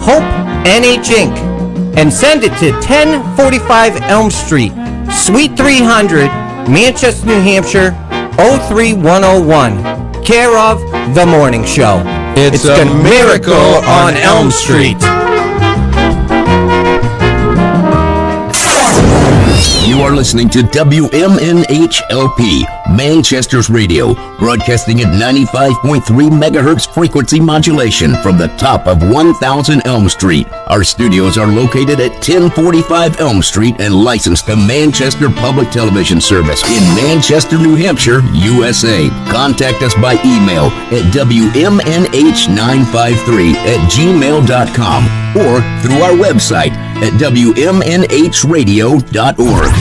Hope NH Inc. and send it to 1045 Elm Street, Suite 300, Manchester, New Hampshire, 03101. Care of The Morning Show. It's a miracle on Elm Street. You are listening to WMNHLP, Manchester's radio, broadcasting at 95.3 megahertz frequency modulation from the top of 1000 Elm Street. Our studios are located at 1045 Elm Street and licensed to Manchester Public Television Service in Manchester, New Hampshire, USA. Contact us by email at WMNH953@gmail.com or through our website at WMNHradio.org.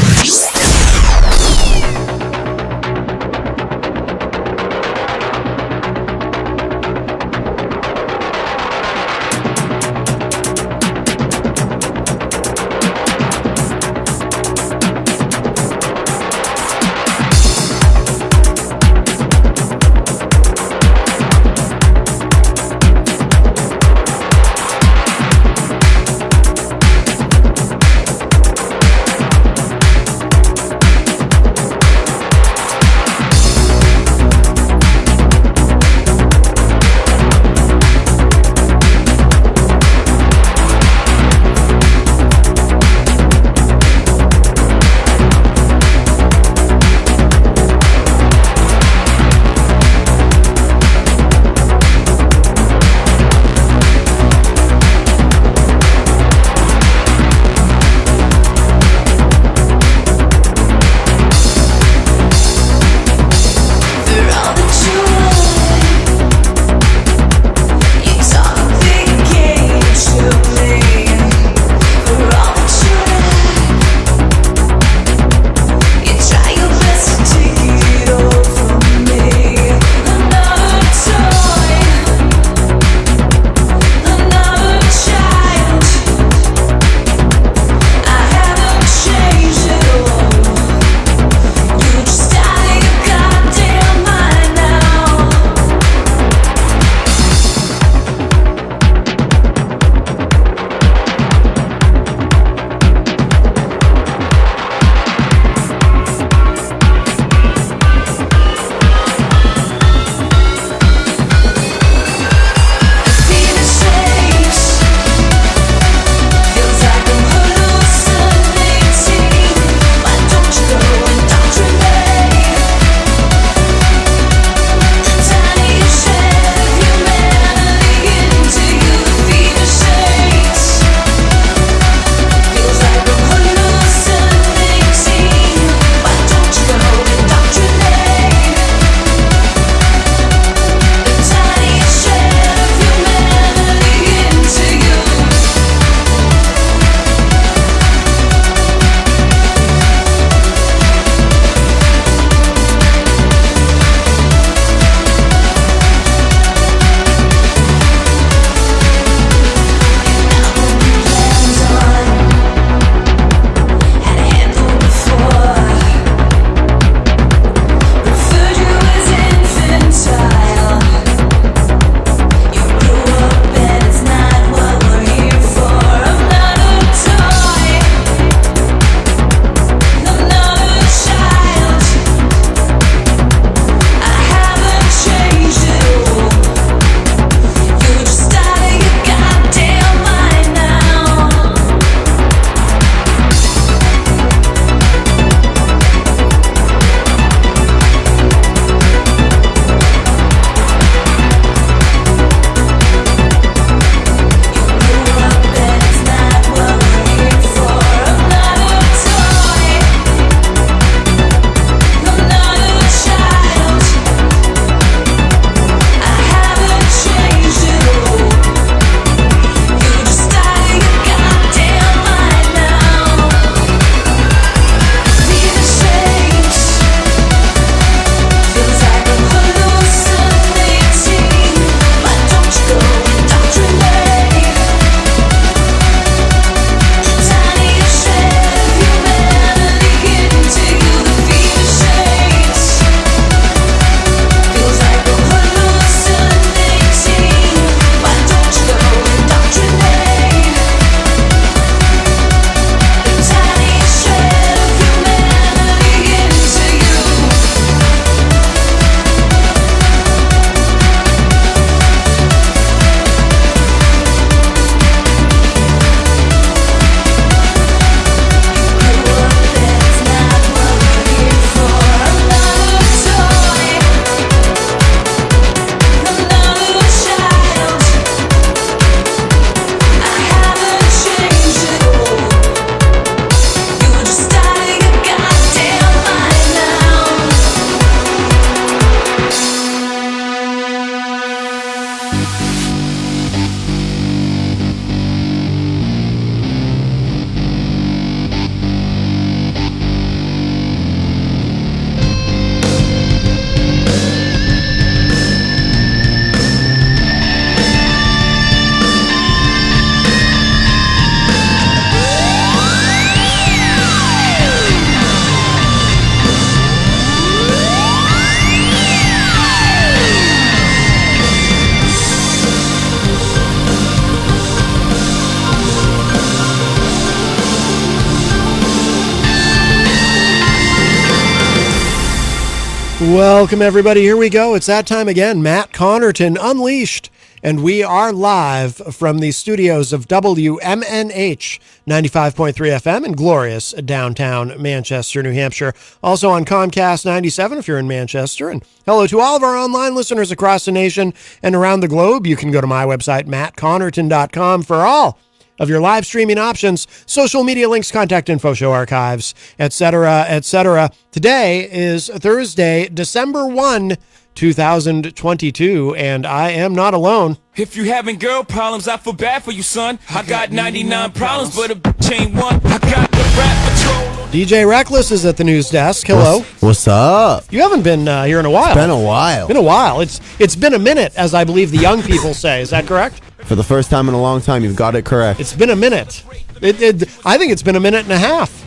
Welcome, everybody. Here we go. It's that time again. Matt Connarton Unleashed. And we are live from the studios of WMNH 95.3 FM in glorious downtown Manchester, New Hampshire. Also on Comcast 97 if you're in Manchester. And hello to all of our online listeners across the nation and around the globe. You can go to my website, mattconnerton.com, for all of your live streaming options, social media links, contact info, show archives, etc., etc. Today is Thursday, December 1, 2022, and I am not alone. If you having girl problems, I feel bad for you, son. I got 99 problems, but a bitch ain't one. I got the rap patrol. DJ Reckless is at the news desk. Hello. What's up? You haven't been here in a while. It's been a while. Been a while. It's been a minute, as I believe the young people say. Is that correct? For the first time in a long time, you've got it correct. It's been a minute. I think it's been a minute and a half.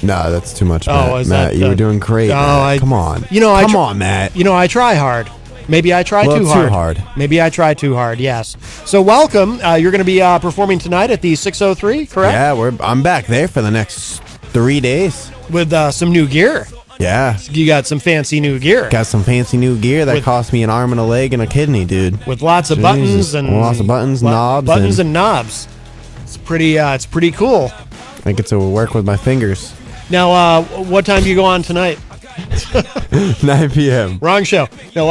No, that's too much, Oh, Matt. is Matt, that, you were doing great, Matt. Come on. Come on, Matt. You know, I try hard. Maybe I try Well, too too hard. hard. Maybe I try too hard, yes. So welcome. You're going to be performing tonight at the 603, correct? Yeah, I'm back there for the next 3 days. With some new gear. Yeah. You got some fancy new gear. Got some fancy new gear that cost me an arm and a leg and a kidney, dude. With lots of Jesus. buttons and... Lots of buttons, knobs. Buttons and knobs. It's pretty cool. I get to work with my fingers. Now, what time do you go on tonight? 9 p.m. Wrong show. No,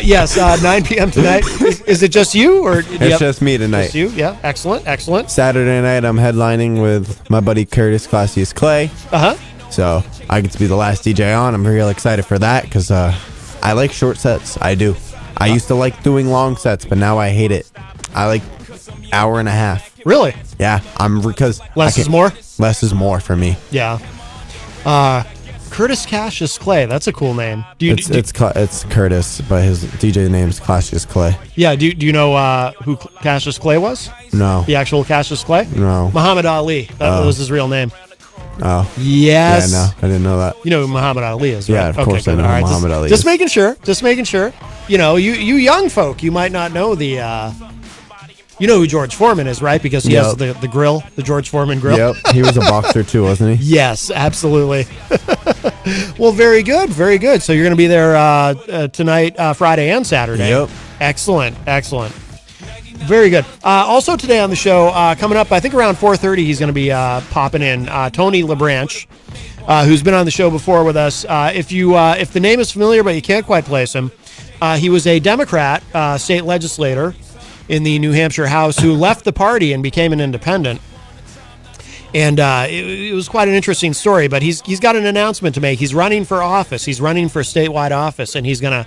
yes, 9 p.m. tonight. Is it just you, or It's just me tonight. Just you? Yeah, excellent. Saturday night, I'm headlining with my buddy Curtis Classiest Clay. So I get to be the last DJ on. I'm real excited for that because I like short sets. I do. I used to like doing long sets, but now I hate it. I like hour and a half. Really? Yeah, because less is more. Less is more for me. Yeah. Curtis Cassius Clay. That's a cool name. It's Curtis, but his DJ name's Cassius Clay. Yeah. Do you know who Cassius Clay was? No. The actual Cassius Clay? No. Muhammad Ali. That was his real name. Oh. Yes. Yeah, no, I didn't know that. You know who Muhammad Ali is, right? Yeah, of course good. I know who Muhammad Ali is. Just making sure. You know, you young folk, you might not know the... you know who George Foreman is, right? Because he has the grill, the George Foreman grill. Yep, he was a boxer too, wasn't he? Yes, absolutely. Well, very good. So you're going to be there tonight, Friday and Saturday. Yep. Excellent. Very good. Also today on the show, coming up, I think around 4:30, he's going to be popping in. Tony LeBranch, who's been on the show before with us. If the name is familiar but you can't quite place him, he was a Democrat state legislator in the New Hampshire House who left the party and became an independent. And it was quite an interesting story, but he's got an announcement to make. He's running for office. He's running for statewide office, and he's gonna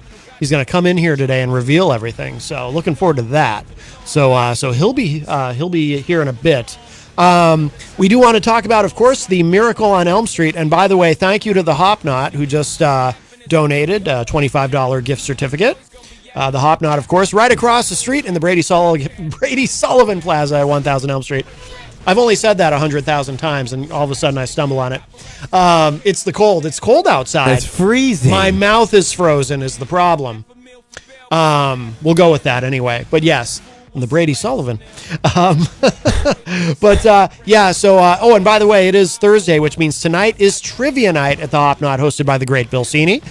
come in here today and reveal everything. So looking forward to that. So he'll be here in a bit. We do want to talk about, of course, the Miracle on Elm Street. And by the way, thank you to the Hop Knot who just donated a $25 gift certificate. The Hop Knot, of course, right across the street in the Brady Sullivan Plaza at 1000 Elm Street. I've only said that 100,000 times, and all of a sudden I stumble on it. It's the cold. It's cold outside. It's freezing. My mouth is frozen is the problem. We'll go with that anyway. But yes, the Brady Sullivan. And by the way, it is Thursday, which means tonight is trivia night at the Hop Knot, hosted by the great Bill Cini.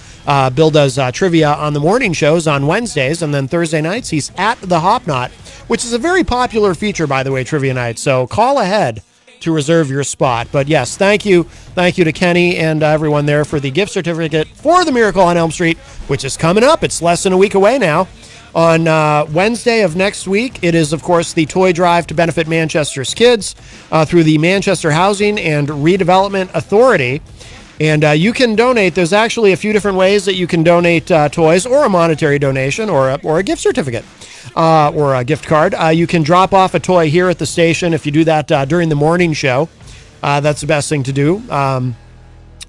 Bill does trivia on the morning shows on Wednesdays, and then Thursday nights he's at the Hop Knot, which is a very popular feature, by the way, trivia night. So call ahead to reserve your spot. But yes, thank you to Kenny and everyone there for the gift certificate for the Miracle on Elm Street, which is coming up. It's less than a week away now. On Wednesday of next week, it is, of course, the toy drive to benefit Manchester's kids through the Manchester Housing and Redevelopment Authority. And you can donate. There's actually a few different ways that you can donate toys, or a monetary donation, or a gift certificate, or a gift card. You can drop off a toy here at the station if you do that during the morning show. That's the best thing to do.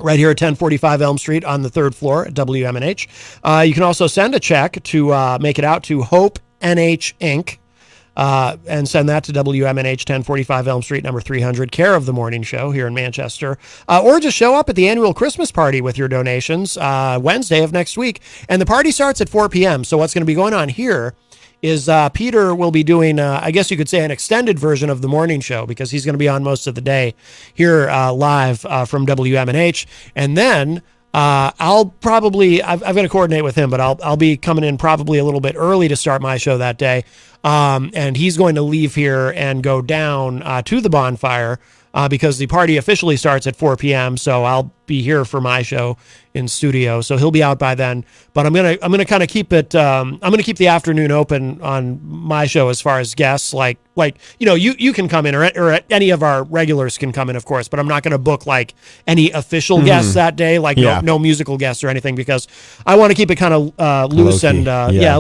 Right here at 1045 Elm Street on the third floor at WMNH. You can also send a check to make it out to Hope NH Inc. And send that to WMNH 1045 Elm Street, number 300, care of the morning show here in Manchester. Or just show up at the annual Christmas party with your donations Wednesday of next week. And the party starts at 4 p.m. So what's going to be going on here is Peter will be doing, I guess you could say, an extended version of the morning show, because he's going to be on most of the day here live from WMNH. And then I'll probably I've got to coordinate with him, but I'll be coming in probably a little bit early to start my show that day. And he's going to leave here and go down to the bonfire because the party officially starts at 4 p.m. So I'll be here for my show in studio. So he'll be out by then. But I'm gonna kind of keep it. I'm gonna keep the afternoon open on my show as far as guests. Like you can come in or any of our regulars can come in, of course. But I'm not gonna book like any official guests that day, like no musical guests or anything, because I want to keep it kind of loose and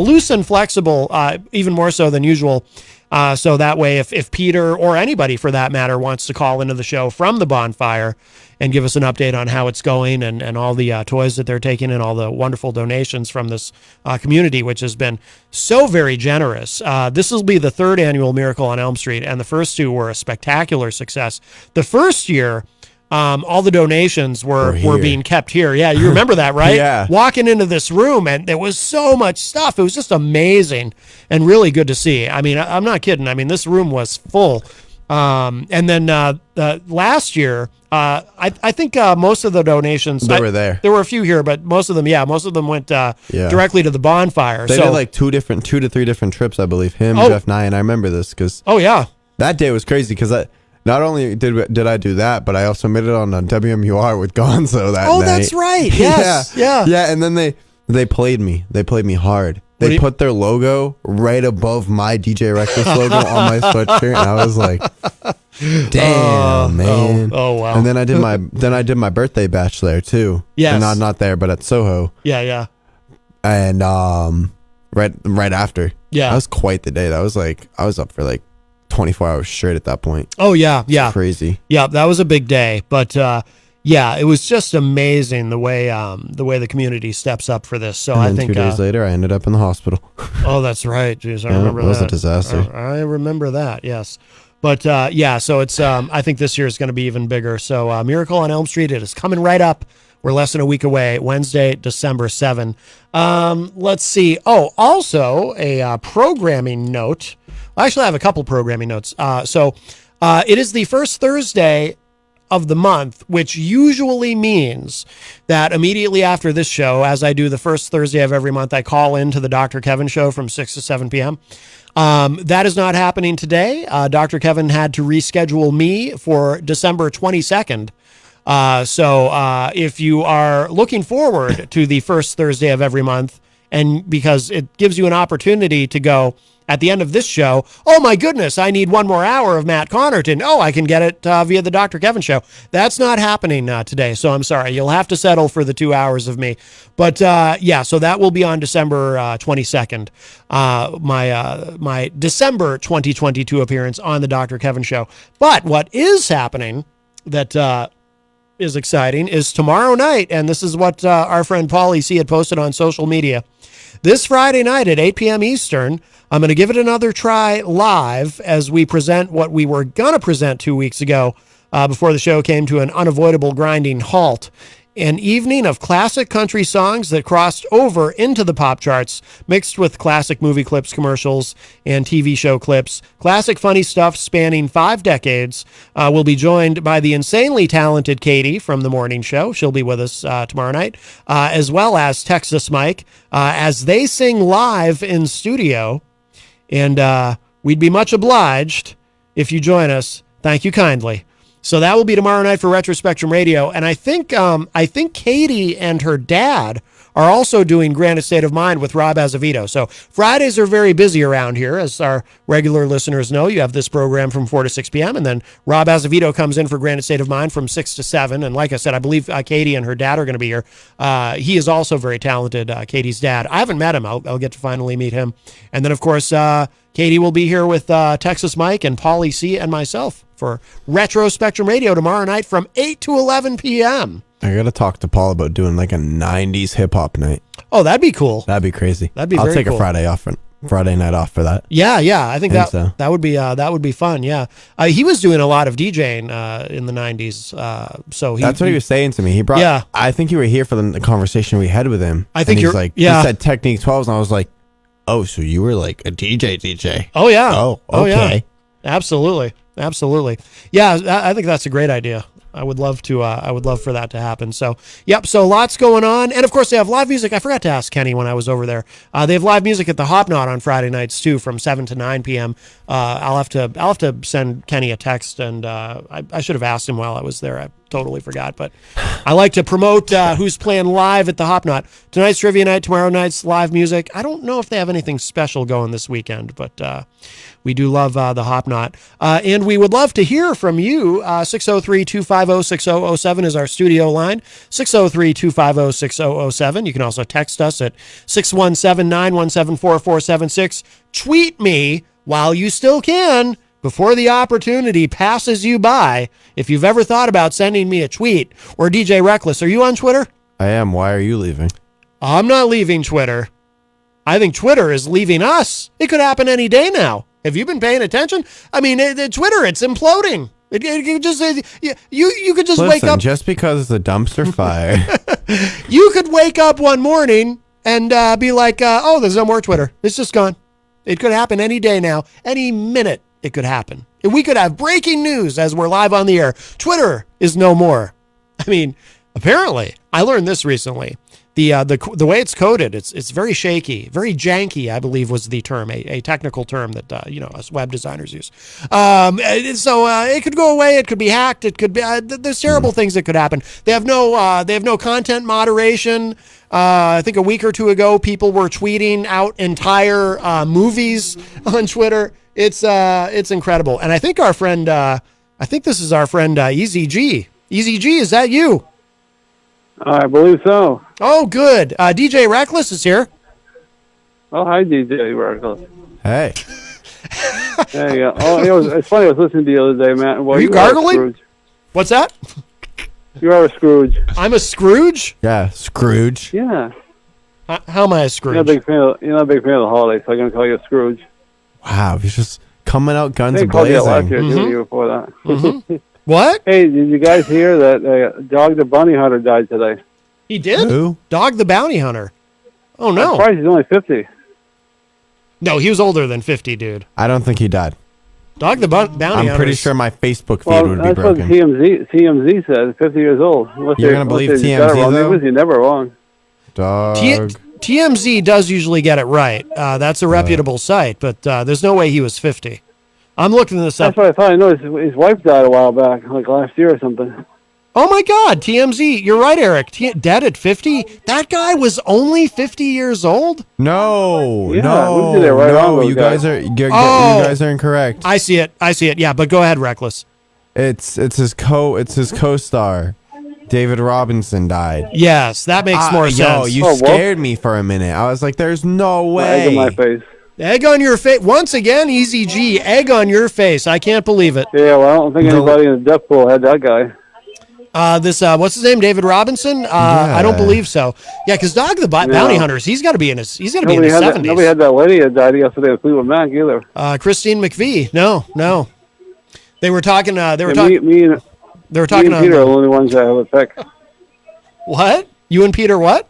loose and flexible, even more so than usual. So that way, if Peter or anybody for that matter wants to call into the show from the bonfire and give us an update on how it's going and all the toys that they're taking and all the wonderful donations from this community, which has been so very generous. This will be the third annual Miracle on Elm Street, and the first two were a spectacular success. The first year, all the donations were being kept here. Yeah, you remember that, right? Yeah. Walking into this room, and there was so much stuff. It was just amazing and really good to see. I mean, I'm not kidding. I mean, this room was full. And then last year, I think most of the donations they were there. There were a few here, but most of them went directly to the bonfire. They did like 2 to 3 different trips, I believe. Jeff Nye, and I remember this because that day was crazy because not only did I do that, but I also made it on WMUR with Gonzo that night. Oh, that's right. Yes. Yeah. And then they played me. They played me hard. They put their logo right above my DJ Reckless logo on my sweatshirt, and I was like, "Damn, man!" Oh, wow! And then I did my birthday bash there too. Yes, and not there, but at Soho. Yeah. And right after. Yeah, that was quite the day. That was like I was up for like 24 hours straight at that point. Oh yeah. Crazy. Yeah, that was a big day, but. Yeah, it was just amazing the way the community steps up for this. So I think 2 days later, I ended up in the hospital. Oh, that's right. Jeez, I remember that. It was a disaster. I remember that. Yes, but so it's. I think this year is going to be even bigger. So Miracle on Elm Street, it is coming right up. We're less than a week away. Wednesday, December 7. Let's see. Oh, also a programming note. I actually have a couple programming notes. So it is the first Thursday of the month, which usually means that immediately after this show, as I do the first Thursday of every month, I call into the Dr. Kevin show from 6 to 7 p.m. That is not happening today. Dr. Kevin had to reschedule me for December 22nd. So if you are looking forward to the first Thursday of every month, and because it gives you an opportunity to go, at the end of this show, oh my goodness, I need one more hour of Matt Connarton. Oh, I can get it via the Dr. Kevin show. That's not happening today, so I'm sorry. You'll have to settle for the 2 hours of me. But so that will be on December 22nd, my December 2022 appearance on the Dr. Kevin show. But what is happening that is exciting is tomorrow night, and this is what our friend Paulie C had posted on social media. This Friday night at 8 p.m. Eastern, I'm going to give it another try live as we present what we were going to present 2 weeks ago before the show came to an unavoidable grinding halt. An evening of classic country songs that crossed over into the pop charts, mixed with classic movie clips, commercials, and TV show clips. Classic funny stuff spanning 5 decades. We'll be joined by the insanely talented Katie from the morning show. She'll be with us tomorrow night, as well as Texas Mike, as they sing live in studio. And we'd be much obliged if you join us. Thank you kindly. So that will be tomorrow night for Retro Spectrum Radio. And I think Katie and her dad are also doing Granite State of Mind with Rob Azevedo. So Fridays are very busy around here, as our regular listeners know. You have this program from 4 to 6 p.m., and then Rob Azevedo comes in for Granite State of Mind from 6 to 7. And like I said, I believe Katie and her dad are going to be here. He is also very talented, Katie's dad. I haven't met him. I'll get to finally meet him. And then, of course, Katie will be here with Texas Mike and Paulie C. and myself for Retro Spectrum Radio tomorrow night from 8 to 11 p.m. I got to talk to Paul about doing like a 90s hip-hop night. Oh, that'd be cool. That'd be crazy. That'd be I'll very take cool. a Friday night off for that. Yeah. I think that would be fun. Yeah. He was doing a lot of DJing in the 90s. That's what he was saying to me. He brought. Yeah. I think you were here for the conversation we had with him. I think he's like, he said Technique 12s, and I was like, oh, so you were like a DJ. Oh yeah. Oh, okay. Yeah. Absolutely. Yeah, I think that's a great idea. I would love to. I would love for that to happen. So, yep. So lots going on, and of course they have live music. I forgot to ask Kenny when I was over there. They have live music at the Hop Knot on Friday nights too, from 7 to 9 p.m. I'll have to send Kenny a text, and I should have asked him while I was there. I totally forgot, but I like to promote who's playing live at the Hop Knot. Tonight's trivia night. Tomorrow night's live music. I don't know if they have anything special going this weekend, but we do love the Hop Knot. And we would love to hear from you. 603-250-6007 is our studio line. 603-250-6007. You can also text us at 617-917-4476. Tweet me while you still can, before the opportunity passes you by. If you've ever thought about sending me a tweet, or DJ Reckless, are you on Twitter? I am. Why are you leaving? I'm not leaving Twitter. I think Twitter is leaving us. It could happen any day now. Have you been paying attention? I mean, Twitter, it's imploding. It just you could just wake up. Just because it's a dumpster fire. You could wake up one morning and be like, oh, there's no more Twitter. It's just gone. It could happen any day now. Any minute it could happen. We could have breaking news as we're live on the air. Twitter is no more. I mean, apparently, I learned this recently. The way it's coded, it's very shaky, very janky, I believe was the term, a technical term that us web designers use. So it could go away, it could be hacked, it could be there's terrible things that could happen. They have no content moderation. I think a week or two ago, people were tweeting out entire movies on Twitter. It's incredible, and I think our friend, this is our friend Easy G. Easy G, is that you? I believe so. Oh, good. DJ Reckless is here. Oh, hi, DJ Reckless. Hey. There you go. It's funny. I was listening to you the other day, man. Well, Are you gargling? What's that? You are a Scrooge. I'm a Scrooge? Yeah, Scrooge. Yeah. How am I a Scrooge? You're not a big fan of the holidays, so I'm going to call you a Scrooge. Wow, he's just coming out guns I called you last blazing. year, the year before that. Mm-hmm. What? Hey, did you guys hear that Dog the Bounty Hunter died today? He did? Who? Dog the Bounty Hunter. Oh, no. I'm surprised he's only 50. No, he was older than 50, dude. I don't think he died. Dog the Bounty Hunter. I'm pretty sure my Facebook feed Well, would be that's what broken. TMZ said, 50 years old. You're going to believe TMZ, though? He's never wrong. Dog. TMZ does usually get it right. That's a reputable site, but there's no way he was 50. I'm looking this up. That's what I thought. I know his wife died a while back, like last year or something. Oh my God, TMZ. You're right, Eric. Dead at 50? That guy was only 50 years old? No, Yeah, no, we did it right on no. those You guys. you guys are incorrect. I see it. Yeah, but go ahead, Reckless. It's his co-star. David Robinson died. Yes, that makes more sense. Yo, you scared me for a minute. I was like, there's no way. Egg in my face. Egg on your face. Once again, Easy G, egg on your face. I can't believe it. Yeah, well, I don't think anybody in the death pool had that guy. What's his name? David Robinson? I don't believe so. Yeah, because Dog the Bounty Hunters, he's got to be in his 70s. Nobody had that lady that died yesterday at Fleetwood Mac either. Christine McVie. No. They were talking. Me and Peter are the only ones that have a pick. What? You and Peter what?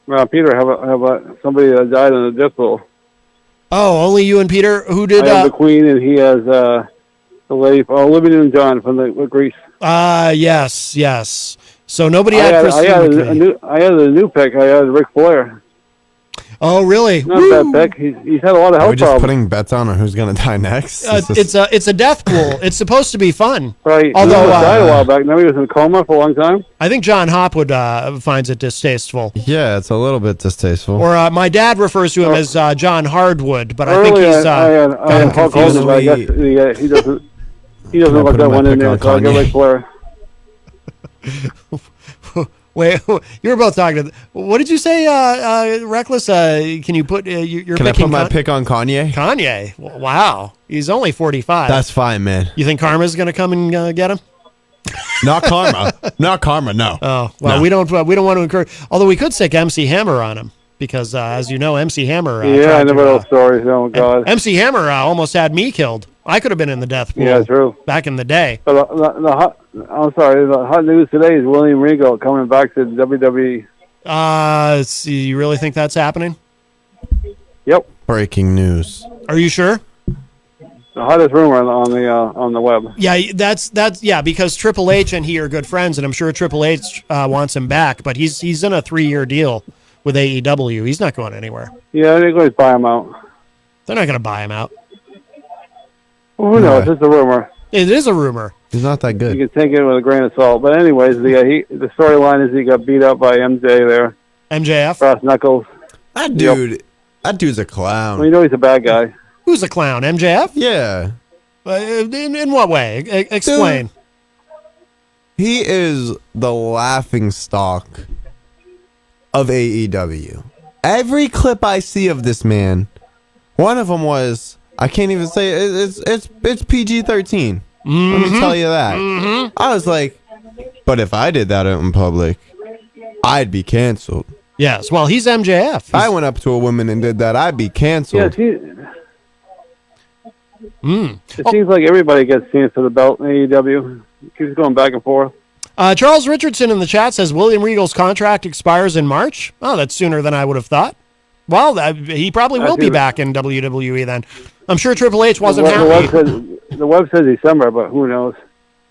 Well, Peter have somebody that died in the death pool. Oh, only you and Peter? Who did? I have the Queen, and he has the lady, Olivia and John from the Greece. Yes. So nobody had Christine McVie. I had a new pick. I had Ric Flair. Oh, really? Not a bad pick. He's had a lot of health Are we just problems. putting bets on who's going to die next? It's a death pool. It's supposed to be fun. Right. Although he died a while back. Now he was in a coma for a long time. I think John Hopwood finds it distasteful. Yeah, it's a little bit distasteful. Or my dad refers to him as John Hardwood, but I think he's I had Hulk Hogan, but I guess he doesn't. He doesn't let that one in there. So I get Ric Flair. Wait, you were both talking. What did you say, Reckless? Can you put your Can I put my pick on Kanye? Kanye. Wow, he's only 45. That's fine, man. You think Karma's going to come and get him? Not Karma. Not Karma. No. Oh well, No. we don't want to encourage. Although we could stick MC Hammer on him because, as you know, MC Hammer. Yeah, I never know stories. Oh God. MC Hammer almost had me killed. I could have been in the death pool. Yeah, true. Back in the day. But the hot news today is William Regal coming back to WWE. You really think that's happening? Yep. Breaking news. Oh, Are you sure? 100%. hottest rumor on the web. Yeah, that's because Triple H and he are good friends, and I'm sure Triple H wants him back, but he's in a 3-year deal with AEW. He's not going anywhere. Yeah, they're going to buy him out. They're not going to buy him out. Well, who knows? It's a rumor. It is a rumor. He's not that good. You can take it with a grain of salt. But anyways, the storyline is he got beat up by MJ there. MJF? Cross knuckles. That dude's a clown. Well, you know he's a bad guy. Who's a clown? MJF? Yeah. In what way? Explain. Dude, he is the laughing stock of AEW. Every clip I see of this man, one of them was, I can't even say it, it's PG-13. Let me tell you that. I was like, but if I did that in public, I'd be canceled. Yes, well, he's MJF. If I went up to a woman and did that, I'd be canceled. It seems like everybody gets seen for the belt in AEW. It keeps going back and forth. Charles Richardson in the chat says William Regal's contract expires in March. Oh, that's sooner than I would have thought. Well, he probably will be back in WWE then. I'm sure Triple H wasn't happy. The web says December, but who knows?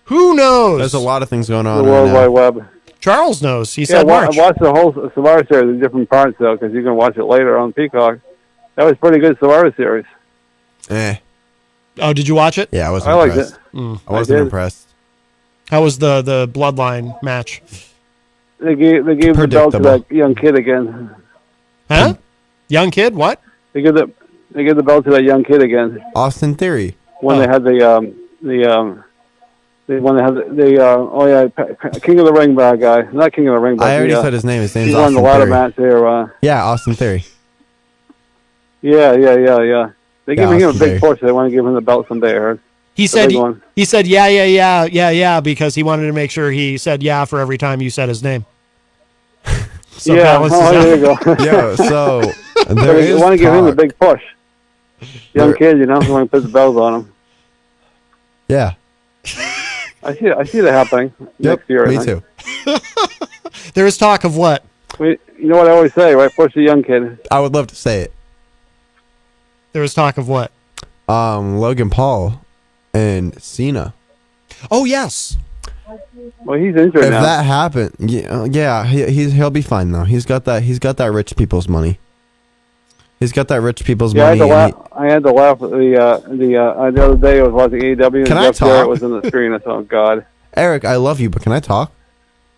Who knows? There's a lot of things going on. The World Wide Web. Charles knows. He said March. I watched the whole Survivor Series in different parts, though, because you can watch it later on Peacock. That was pretty good Survivor Series. Oh, did you watch it? Yeah, I was I liked impressed. it. I wasn't impressed. How was the Bloodline match? They gave the belt to that young kid again. Huh? Young kid? What? They give the belt to that young kid again. Austin Theory. When they had the King of the Ring bad guy. Not King of the Ring, but I already said his name. His name's he Austin won the ladder Theory. match there. Yeah, Austin Theory. Yeah. They give him a Austin big Theory. push. They want to give him the belt someday, I heard. He said yeah because he wanted to make sure he said yeah for every time you said his name. So there you go. Yo, so they want to give him a big push. Young kid, they want to put the bells on him. Yeah. I see that happening next year. Me too. There is talk of what? You know what I always say, right? Push the young kid. I would love to say it. There is talk of what? Logan Paul and Cena. Oh yes. Well, he's injured if now. If that happened, yeah, he'll be fine though. He's got that rich people's money. He's got that rich people's money. I had to laugh at the other day. I was watching AEW and Jeff Jarrett was on the screen. I thought, oh, God. Eric, I love you, but can I talk?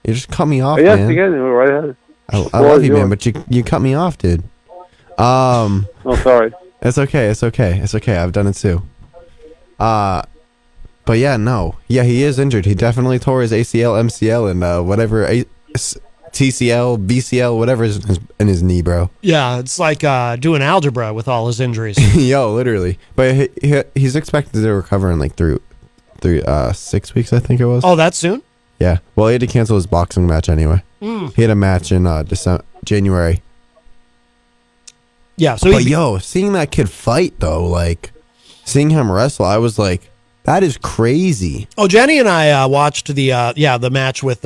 You just cut me off, yes, man. Yes, you can. Right ahead. I love you, man, but you cut me off, dude. Oh, sorry. It's okay. I've done it too. But yeah, no. Yeah, he is injured. He definitely tore his ACL, MCL, and whatever, TCL, BCL, whatever is in his knee, bro. Yeah, it's like doing algebra with all his injuries. Yo, literally. But he's expected to recover in like through 6 weeks, I think it was. Oh, that soon? Yeah. Well, he had to cancel his boxing match anyway. He had a match in January. Yeah. So, seeing that kid fight though, like seeing him wrestle, I was like, that is crazy. Oh, Jenny and I watched the match with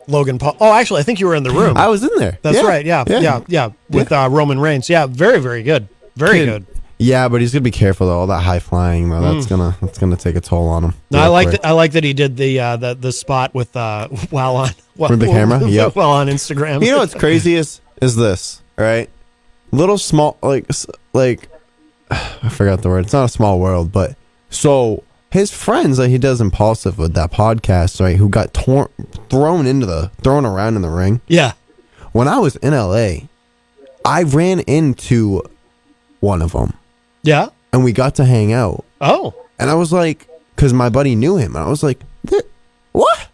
Logan Paul. Oh, actually, I think you were in the room. I was in there. That's right. Yeah. With Roman Reigns. Yeah, very, very good. Very good. Yeah, but he's gonna be careful though. All that high flying, though, that's gonna take a toll on him. No, I like that he did the spot with while on with the camera. Yep. While on Instagram. You know what's crazy is this, right? Little small like I forgot the word. It's not a small world, but so his friends that he does Impulsive with that podcast, right? Who got thrown around in the ring. Yeah. When I was in LA, I ran into one of them. Yeah. And we got to hang out. Oh. And I was like, because my buddy knew him, and I was like, what?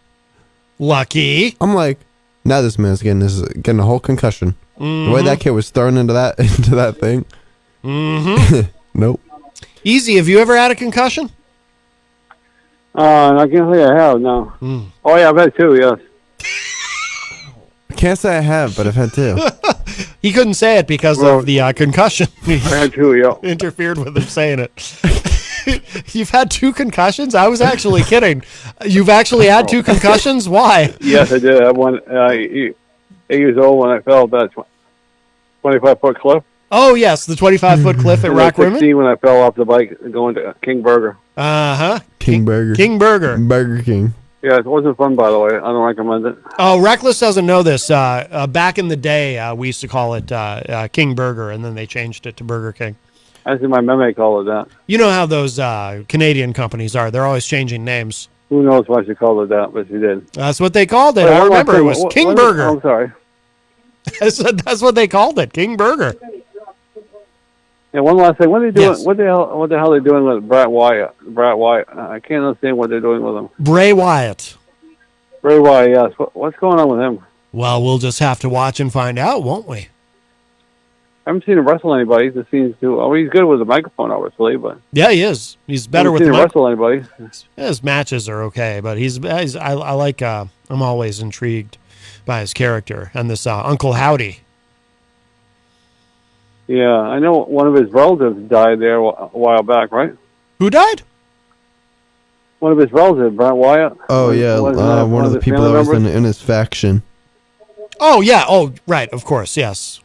Lucky. I'm like, now this man's getting a whole concussion. The way that kid was thrown into that thing. Nope. Easy. Have you ever had a concussion? I can't say I have, no. Oh, yeah, I've had two, yes. I can't say I have, but I've had two. He couldn't say it because of the concussion. I had two, yeah. Interfered with him saying it. You've had two concussions? I was actually kidding. You've actually had two concussions? Why? Yes, I did. I had one 8 years old when I fell that 25-foot cliff. Oh, yes, the 25-foot cliff at Rock Rimmon. 16 when I fell off the bike going to King Burger. Uh-huh. King Burger. King Burger. Burger King. Yeah, it wasn't fun, by the way. I don't recommend it. Oh, Reckless doesn't know this. Back in the day, we used to call it King Burger, and then they changed it to Burger King. I see my meme called it that. You know how those Canadian companies are. They're always changing names. Who knows why she called it that, but she did. That's what they called it. Wait, I remember it was King Burger. I'm sorry. That's what they called it, King Burger. Yeah, one last thing. What are they doing? Yes. What the hell are they doing with Bray Wyatt? I can't understand what they're doing with him. Bray Wyatt. Bray Wyatt, yes. What's going on with him? Well, we'll just have to watch and find out, won't we? I haven't seen him wrestle anybody. He seems to. Oh, he's good with the microphone, obviously, but Yeah, he is. He's better with seen the him wrestle anybody. His matches are okay, but I like. I'm always intrigued by his character and this Uncle Howdy. Yeah, I know one of his relatives died there a while back, right? Who died? One of his relatives, Bray Wyatt. Oh, yeah. One of the people that was in his faction. Oh, yeah. Oh, right. Of course. Yes.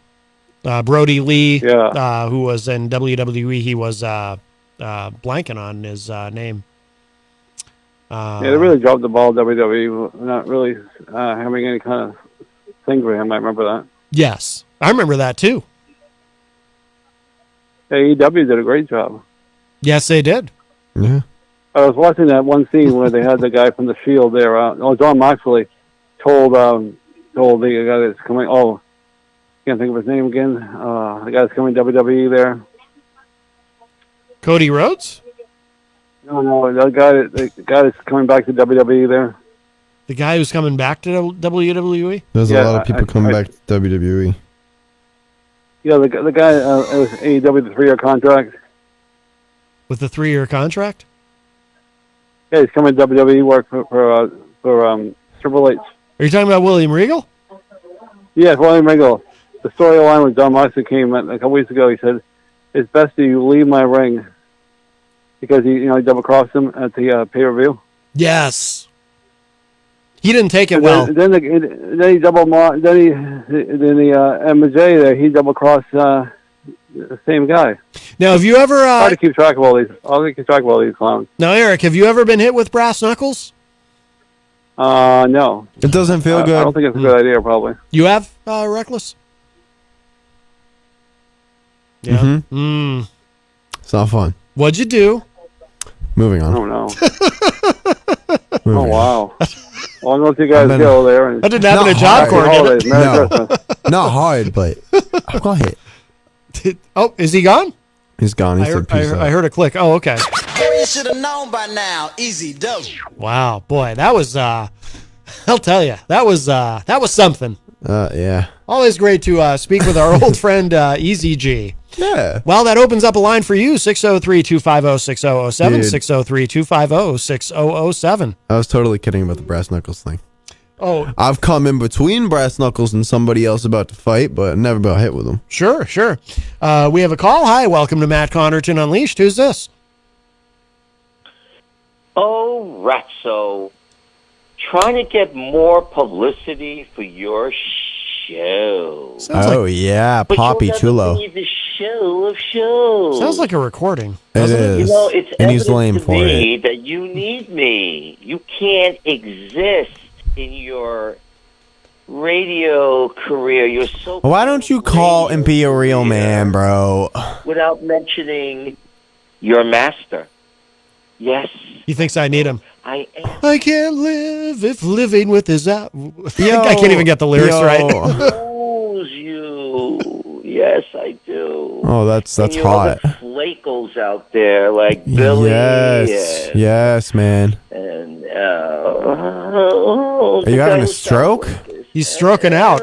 Brody Lee, Yeah. who was in WWE. He was blanking on his name. Yeah, they really dropped the ball, WWE. Not really having any kind of thing for him. I remember that. Yes. I remember that, too. AEW did a great job. Yes, they did. Yeah. I was watching that one scene where they had the guy from the Shield there. John Moxley told the guy that's coming. Oh, can't think of his name again. The guy that's coming to WWE there. Cody Rhodes? No, the guy that's coming back to WWE there. The guy who's coming back to WWE? There's a lot of people coming back to WWE. Yeah, the guy was AEW, the 3-year contract. With the 3-year contract? Yeah, he's coming to WWE, work for Triple H. Are you talking about William Regal? Yeah, William Regal. The storyline with John Moxley came a couple weeks ago. He said, "It's best that you leave my ring," because he double-crossed him at the pay-per-view. Yes. He didn't take it And well. Then he MJ there, he double-crossed the same guy. Now, have you ever... Hard to keep track of all these. I'll keep track of all these clowns. Now, Eric, have you ever been hit with brass knuckles? No. It doesn't feel good. I don't think it's a good idea, probably. You have, Reckless? Yeah. Mm-hmm. It's not fun. What'd you do? Moving on. Oh, no. Oh, wow. Well, I'll let you guys go there. And That didn't happen at Job Corps, did it? Merry Christmas. Not hard, but I got hit. Oh, is he gone? He's gone. He said peace out. I heard a click. Oh, okay. You should have known by now. Easy dough. Wow, boy, that was, I'll tell you, that was something. Yeah. Always great to speak with our old friend, Easy G. Yeah. Well, that opens up a line for you, 603-250-6007, 603-250-6007. I was totally kidding about the brass knuckles thing. Oh. I've come in between brass knuckles and somebody else about to fight, but never got hit with them. Sure. We have a call. Hi, welcome to Matt Connarton Unleashed. Who's this? Oh, Ratso. Trying to get more publicity for your show. Yeah, But Poppy you'll never Chulo. be the show of shows. Sounds like a recording. It is. You know, it's and he's evident lame to for me it. that you need me. You can't exist in your radio career. You're so... Why don't you call and be a real man, bro? Without mentioning your master. Yes. He thinks I need him. I am. I can't live if living with his out. I can't even get the lyrics right. Knows you. Yes, I do. Oh, that's and hot. The flakels out there like Billy. Yes, man. And are you having a stroke? He's stroking out.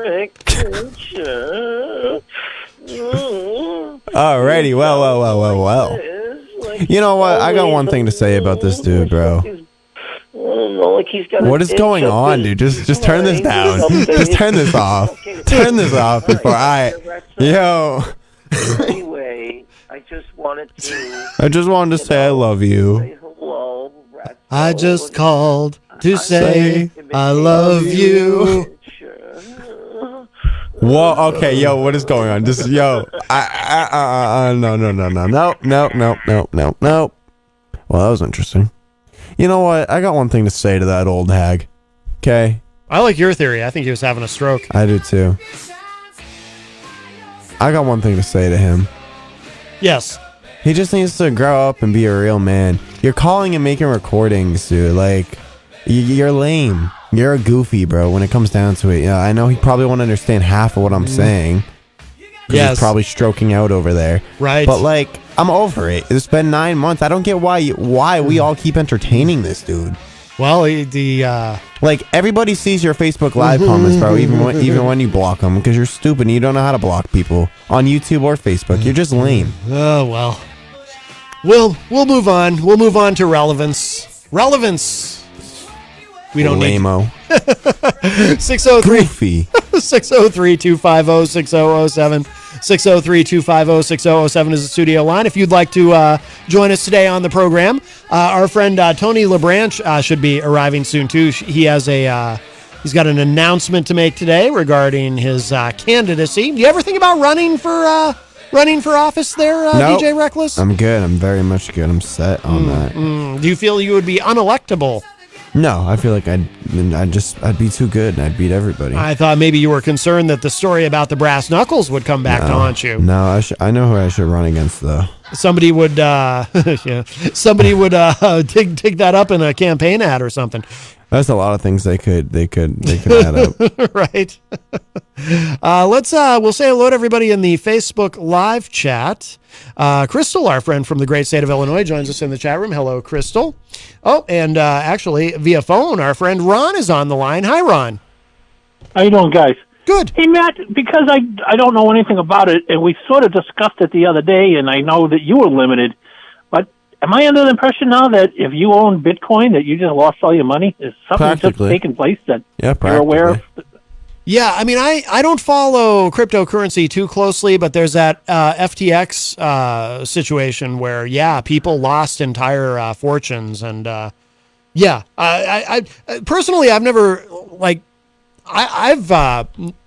Alrighty, well. You know what? I got one thing to say about this dude, bro. What is going on, dude? Just turn this down. Just turn this off. Turn this off before Yo. Anyway, I just wanted to say I love you. say hello. I just called to say I love you. Whoa, okay, yo, what is going on? Just, yo, no. Well, that was interesting. You know what? I got one thing to say to that old hag. Okay? I like your theory. I think he was having a stroke. I do too. I got one thing to say to him. Yes. He just needs to grow up and be a real man. You're calling and making recordings, dude. Like, you're lame. You're a goofy, bro, when it comes down to it. Yeah, I know he probably won't understand half of what I'm saying. Yes. He's probably stroking out over there. Right. But, like, I'm over it. It's been 9 months. I don't get why we all keep entertaining this dude. Well, like, everybody sees your Facebook Live comments, bro, even when you block them, because you're stupid and you don't know how to block people on YouTube or Facebook. You're just lame. Oh, well. We'll move on. We'll move on to relevance. Relevance. We don't Lame-o. 603 Goofy. 603-250-6007. 603-250-6007 is the studio line. If you'd like to join us today on the program, our friend Tony LeBranch should be arriving soon too. He has he's got an announcement to make today regarding his candidacy. Do you ever think about running for office there, Nope. DJ Reckless? I'm good. I'm very much good. I'm set on that. Do you feel you would be unelectable? No, I feel like I'd be too good and I'd beat everybody. I thought maybe you were concerned that the story about the brass knuckles would come back to haunt you. No, I know who I should run against though. Somebody would take that up in a campaign ad or something. That's a lot of things they could add up. Right. We'll say hello to everybody in the Facebook live chat. Crystal, our friend from the great state of Illinois, joins us in the chat room. Hello, Crystal. Oh, and actually via phone, our friend Ron is on the line. Hi, Ron. How you doing, guys? Good. Hey, Matt, because I don't know anything about it, and we sort of discussed it the other day, and I know that you were limited, but am I under the impression now that if you own Bitcoin that you just lost all your money? Is something just taking place that you're aware of? Yeah, I mean, I don't follow cryptocurrency too closely, but there's that FTX situation where, people lost entire fortunes. And, I personally, I've never, I've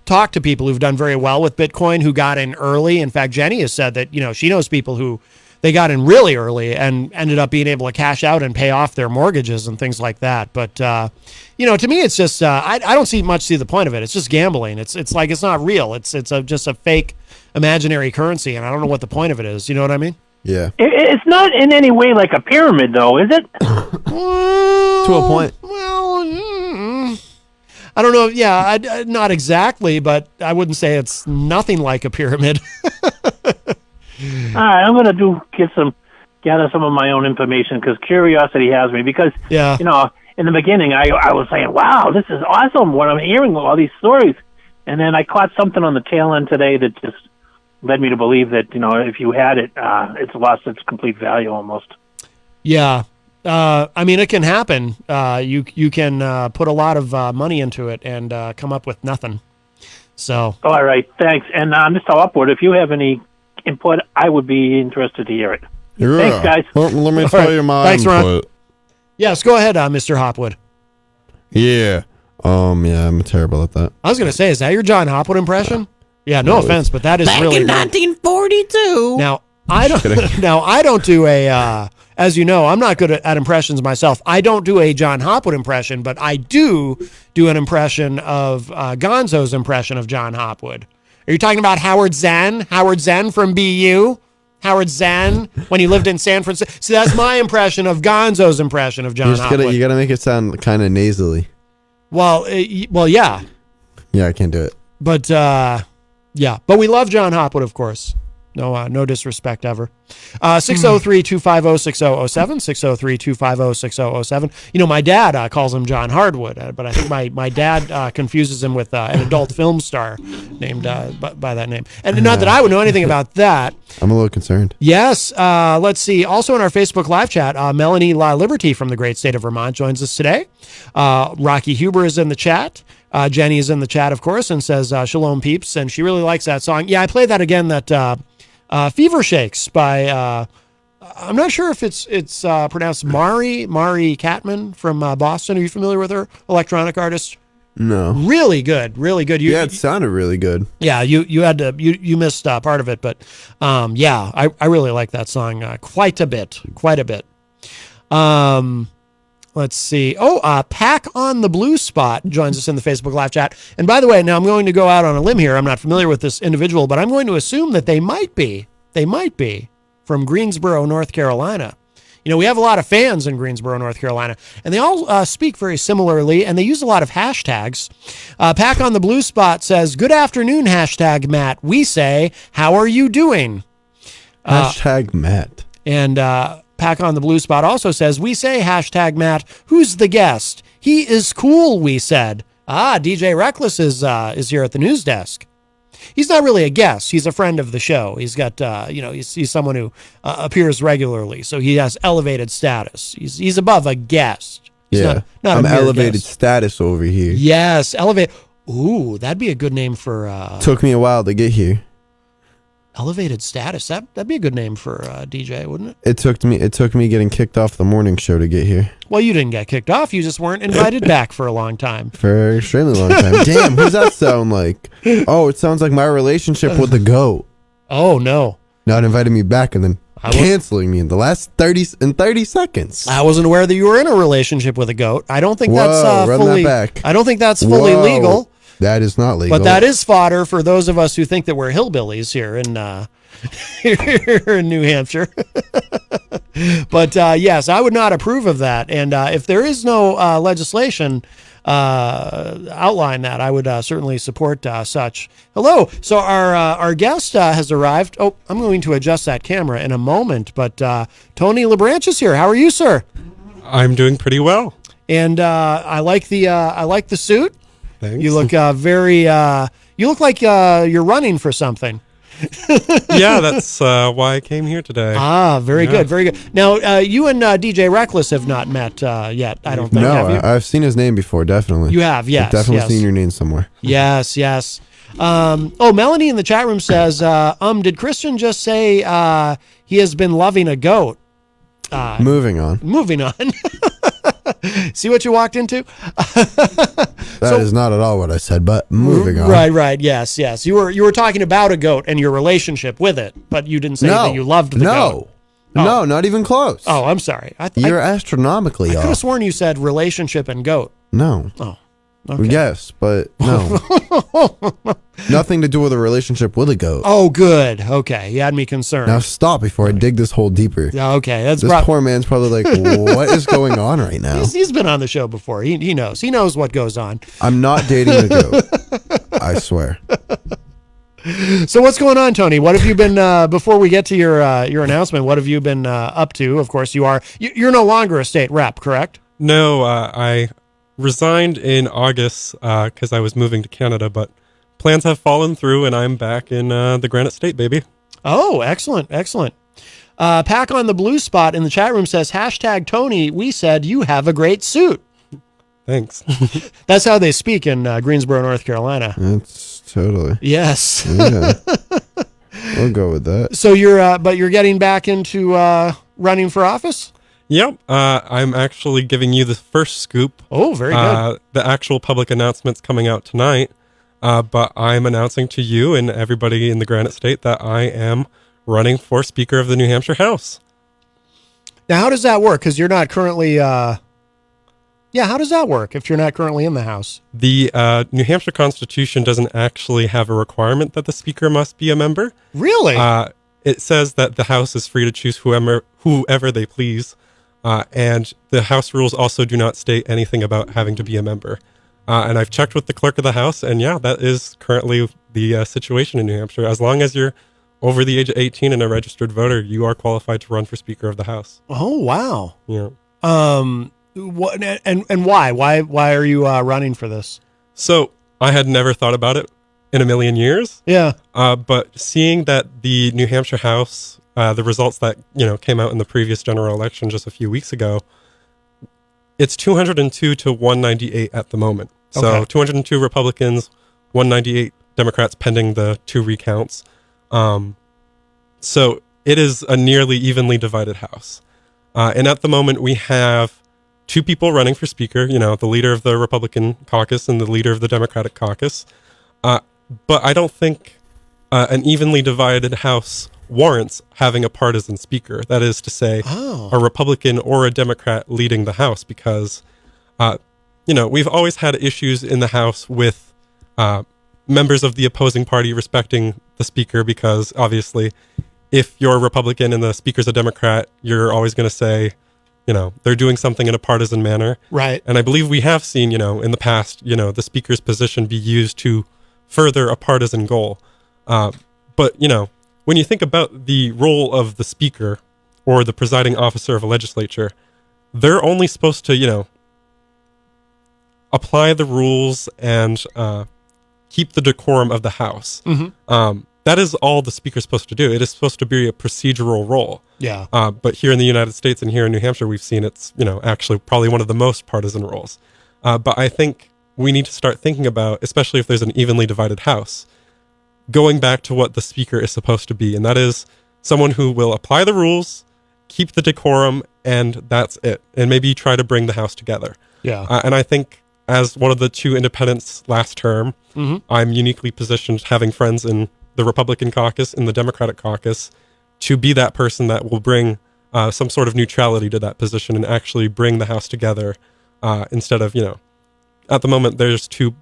talked to people who've done very well with Bitcoin who got in early. In fact, Jenny has said that, she knows people who they got in really early and ended up being able to cash out and pay off their mortgages and things like that. But, to me, it's just, I don't see the point of it. It's just gambling. It's like, it's not real. It's just a fake imaginary currency. And I don't know what the point of it is. You know what I mean? Yeah. It's not in any way like a pyramid, though, is it? To a point. Well, I don't know. Yeah, not exactly, but I wouldn't say it's nothing like a pyramid. All right, I'm going to gather some of my own information because curiosity has me. Because, in the beginning, I was saying, wow, this is awesome what I'm hearing, all these stories. And then I caught something on the tail end today that just led me to believe that, if you had it, it's lost its complete value almost. Yeah. I mean, it can happen. You can put a lot of money into it and come up with nothing. So. All right, thanks. And Mr. Upward, if you have any input, I would be interested to hear it. Yeah. Thanks, guys. Let me tell you my Thanks, input. Ron. Yes, go ahead, Mr. Hopwood. Yeah. I'm terrible at that. I was going to say, is that your John Hopwood impression? Yeah, no offense, but that is back really in 1942. Now, I don't do a as you know, I'm not good at impressions myself. I don't do a John Hopwood impression, but I do an impression of Gonzo's impression of John Hopwood. Are you talking about Howard Zen? Howard Zen from BU? Howard Zen when he lived in San Francisco. So that's my impression of Gonzo's impression of John Hopwood. You got to make it sound kind of nasally. Well, yeah. Yeah, I can't do it. But but we love John Hopwood, of course. No disrespect ever. 603-250-6007, 603-250-6007. My dad calls him John Hardwood, but I think my dad confuses him with an adult film star named by that name. And not that I would know anything about that. I'm a little concerned. Yes. Let's see. Also in our Facebook live chat, Melanie La Liberty from the great state of Vermont joins us today. Rocky Huber is in the chat. Jenny is in the chat, of course, and says, Shalom Peeps, and she really likes that song. Yeah, I played that again, that Fever Shakes by, I'm not sure if it's pronounced Mari Catman from Boston. Are you familiar with her? Electronic artist. No. Really good, really good. It sounded really good. Yeah, you had to you missed part of it, but yeah, I really like that song quite a bit. Let's see. Pack on the Blue Spot joins us in the Facebook Live chat. And by the way, now I'm going to go out on a limb here. I'm not familiar with this individual, but I'm going to assume that they might be from Greensboro, North Carolina. You know, we have a lot of fans in Greensboro, North Carolina, and they all speak very similarly, and they use a lot of hashtags. Pack on the Blue Spot says, "Good afternoon, hashtag Matt. We say, how are you doing?" Hashtag Matt. And Pack on the Blue Spot also says, "We say, hashtag Matt, who's the guest? He is cool, we said." DJ Reckless is here at the news desk. He's not really a guest. He's a friend of the show. He's got, he's someone who appears regularly, so he has elevated status. He's above a guest. He's not I'm a mere elevated guest. status over here. Yes, elevate. Ooh, that'd be a good name for. Took me a while to get here. Elevated status. That'd be a good name for DJ, wouldn't it? It took me getting kicked off the morning show to get here. Well, you didn't get kicked off. You just weren't invited back for a long time. For an extremely long time. Damn, who's that sound like? Oh, it sounds like my relationship with the goat. Oh no! Not inviting me back and then canceling me in the last 30 seconds. I wasn't aware that you were in a relationship with a goat. I don't think Whoa, that's run fully. that back. I don't think that's fully Whoa, legal. That is not legal. But that is fodder for those of us who think that we're hillbillies here in here in New Hampshire. But yes, I would not approve of that. And if there is no legislation outline that, I would certainly support such. Hello. So our guest has arrived. Oh, I'm going to adjust that camera in a moment. But Tony LeBranch is here. How are you, sir? I'm doing pretty well. And I like the suit. Thanks. You look very. You look like you're running for something. Yeah, that's why I came here today. Very good, very good. Now, you and DJ Reckless have not met yet, I don't think, have you? I've seen his name before, definitely. You have, yes. I've definitely seen your name somewhere. Yes. Melanie in the chat room says, did Christian just say he has been loving a goat? Moving on. See what you walked into? That is not at all what I said, but moving on. Right. Yes. You were talking about a goat and your relationship with it, but you didn't say that you loved the goat. No, not even close. Oh, I'm sorry. You're astronomically I off. could have sworn you said relationship and goat. No. Oh. Okay. Yes, but no. Nothing to do with a relationship with a goat. Oh, good. Okay. You had me concerned. Now stop before I dig this hole deeper. Okay. This poor man's probably like, what is going on right now? He's been on the show before. He knows. He knows what goes on. I'm not dating a goat. I swear. So what's going on, Tony? What have you been, before we get to your announcement, what have you been up to? Of course, you're no longer a state rep, correct? No, I resigned in August because I was moving to Canada, but plans have fallen through and I'm back in the Granite State, baby. Oh, excellent. Pack on the Blue Spot in the chat room says, hashtag Tony, we said you have a great suit. Thanks. That's how they speak in Greensboro, North Carolina. That's totally. Yes. Yeah. We'll go with that. So you're getting back into running for office? Yep. I'm actually giving you the first scoop. Oh, very good. The actual public announcement's coming out tonight. But I'm announcing to you and everybody in the Granite State that I am running for Speaker of the New Hampshire House. Now, how does that work? Because you're not currently... how does that work if you're not currently in the House? The New Hampshire Constitution doesn't actually have a requirement that the Speaker must be a member. Really? It says that the House is free to choose whoever they please. And the House rules also do not state anything about having to be a member. And I've checked with the clerk of the House, and that is currently the situation in New Hampshire. As long as you're over the age of 18 and a registered voter, you are qualified to run for Speaker of the House. Oh, wow. Yeah. What and why? Why are you running for this? So I had never thought about it in a million years. Yeah. But seeing that the New Hampshire House, the results that came out in the previous general election just a few weeks ago, it's 202 to 198 at the moment. So Okay. 202 Republicans, 198 Democrats, pending the 2 recounts. So it is a nearly evenly divided House. And at the moment, we have two people running for speaker, the leader of the Republican caucus and the leader of the Democratic caucus. But I don't think an evenly divided House warrants having a partisan speaker. That is to say, a Republican or a Democrat leading the House, because, we've always had issues in the House with members of the opposing party respecting the speaker, because obviously if you're a Republican and the speaker's a Democrat, you're always going to say, they're doing something in a partisan manner. Right. And I believe we have seen, in the past, the speaker's position be used to further a partisan goal. But, when you think about the role of the speaker or the presiding officer of a legislature, they're only supposed to, apply the rules and keep the decorum of the House. Mm-hmm. That is all the speaker's supposed to do. It is supposed to be a procedural role. Yeah. But here in the United States and here in New Hampshire, we've seen it's, actually probably one of the most partisan roles. But I think we need to start thinking about, especially if there's an evenly divided House, going back to what the speaker is supposed to be. And that is someone who will apply the rules, keep the decorum, and that's it. And maybe try to bring the House together. Yeah. And I think as one of the two independents last term, I'm uniquely positioned, having friends in the Republican caucus and the Democratic caucus, to be that person that will bring some sort of neutrality to that position and actually bring the House together instead of, at the moment there's two,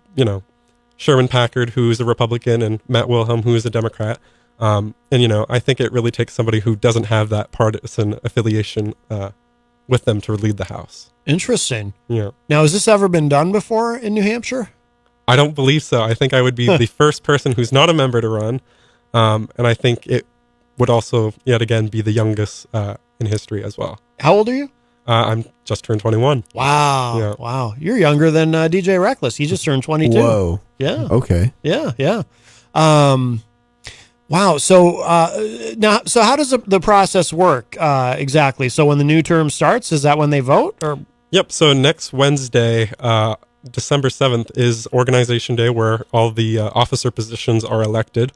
Sherman Packard, who's a Republican, and Matt Wilhelm, who is a Democrat. And, I think it really takes somebody who doesn't have that partisan affiliation with them to lead the House. Interesting. Yeah. Now, has this ever been done before in New Hampshire? I don't believe so. I think I would be the first person who's not a member to run. And I think it would also, yet again, be the youngest in history as well. How old are you? I'm just turned 21. Wow. Yeah. Wow. You're younger than DJ Reckless. He just turned 22. Whoa. Yeah. Okay. Yeah. Wow. So so how does the process work exactly? So when the new term starts, is that when they vote? Or Yep. So next Wednesday, December 7th, is Organization Day, where all the officer positions are elected.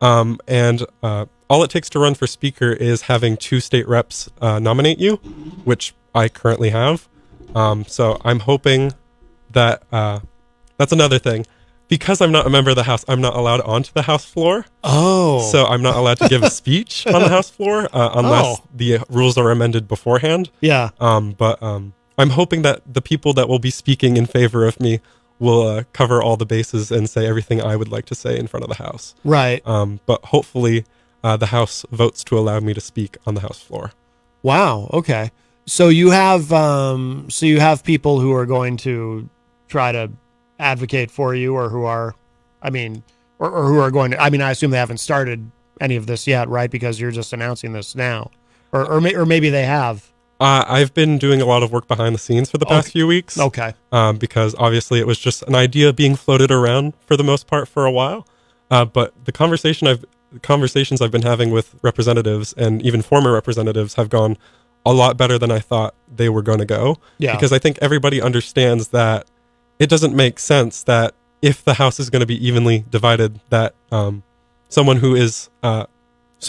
And all it takes to run for speaker is having 2 state reps nominate you, which I currently have. So I'm hoping that that's another thing. Because I'm not a member of the House, I'm not allowed onto the House floor. Oh. So I'm not allowed to give a speech on the House floor unless the rules are amended beforehand. Yeah. But I'm hoping that the people that will be speaking in favor of me will cover all the bases and say everything I would like to say in front of the House. Right. But hopefully the House votes to allow me to speak on the House floor. Wow. Okay. So you have people who are going to try to advocate for you, or who are, or who are going to, I assume they haven't started any of this yet, right? Because you're just announcing this now, or maybe they have. I've been doing a lot of work behind the scenes for the past few weeks. Okay. Because obviously it was just an idea being floated around for the most part for a while. But the conversations I've been having with representatives and even former representatives have gone a lot better than I thought they were going to go. Yeah. Because I think everybody understands that it doesn't make sense that if the House is going to be evenly divided, that someone who is so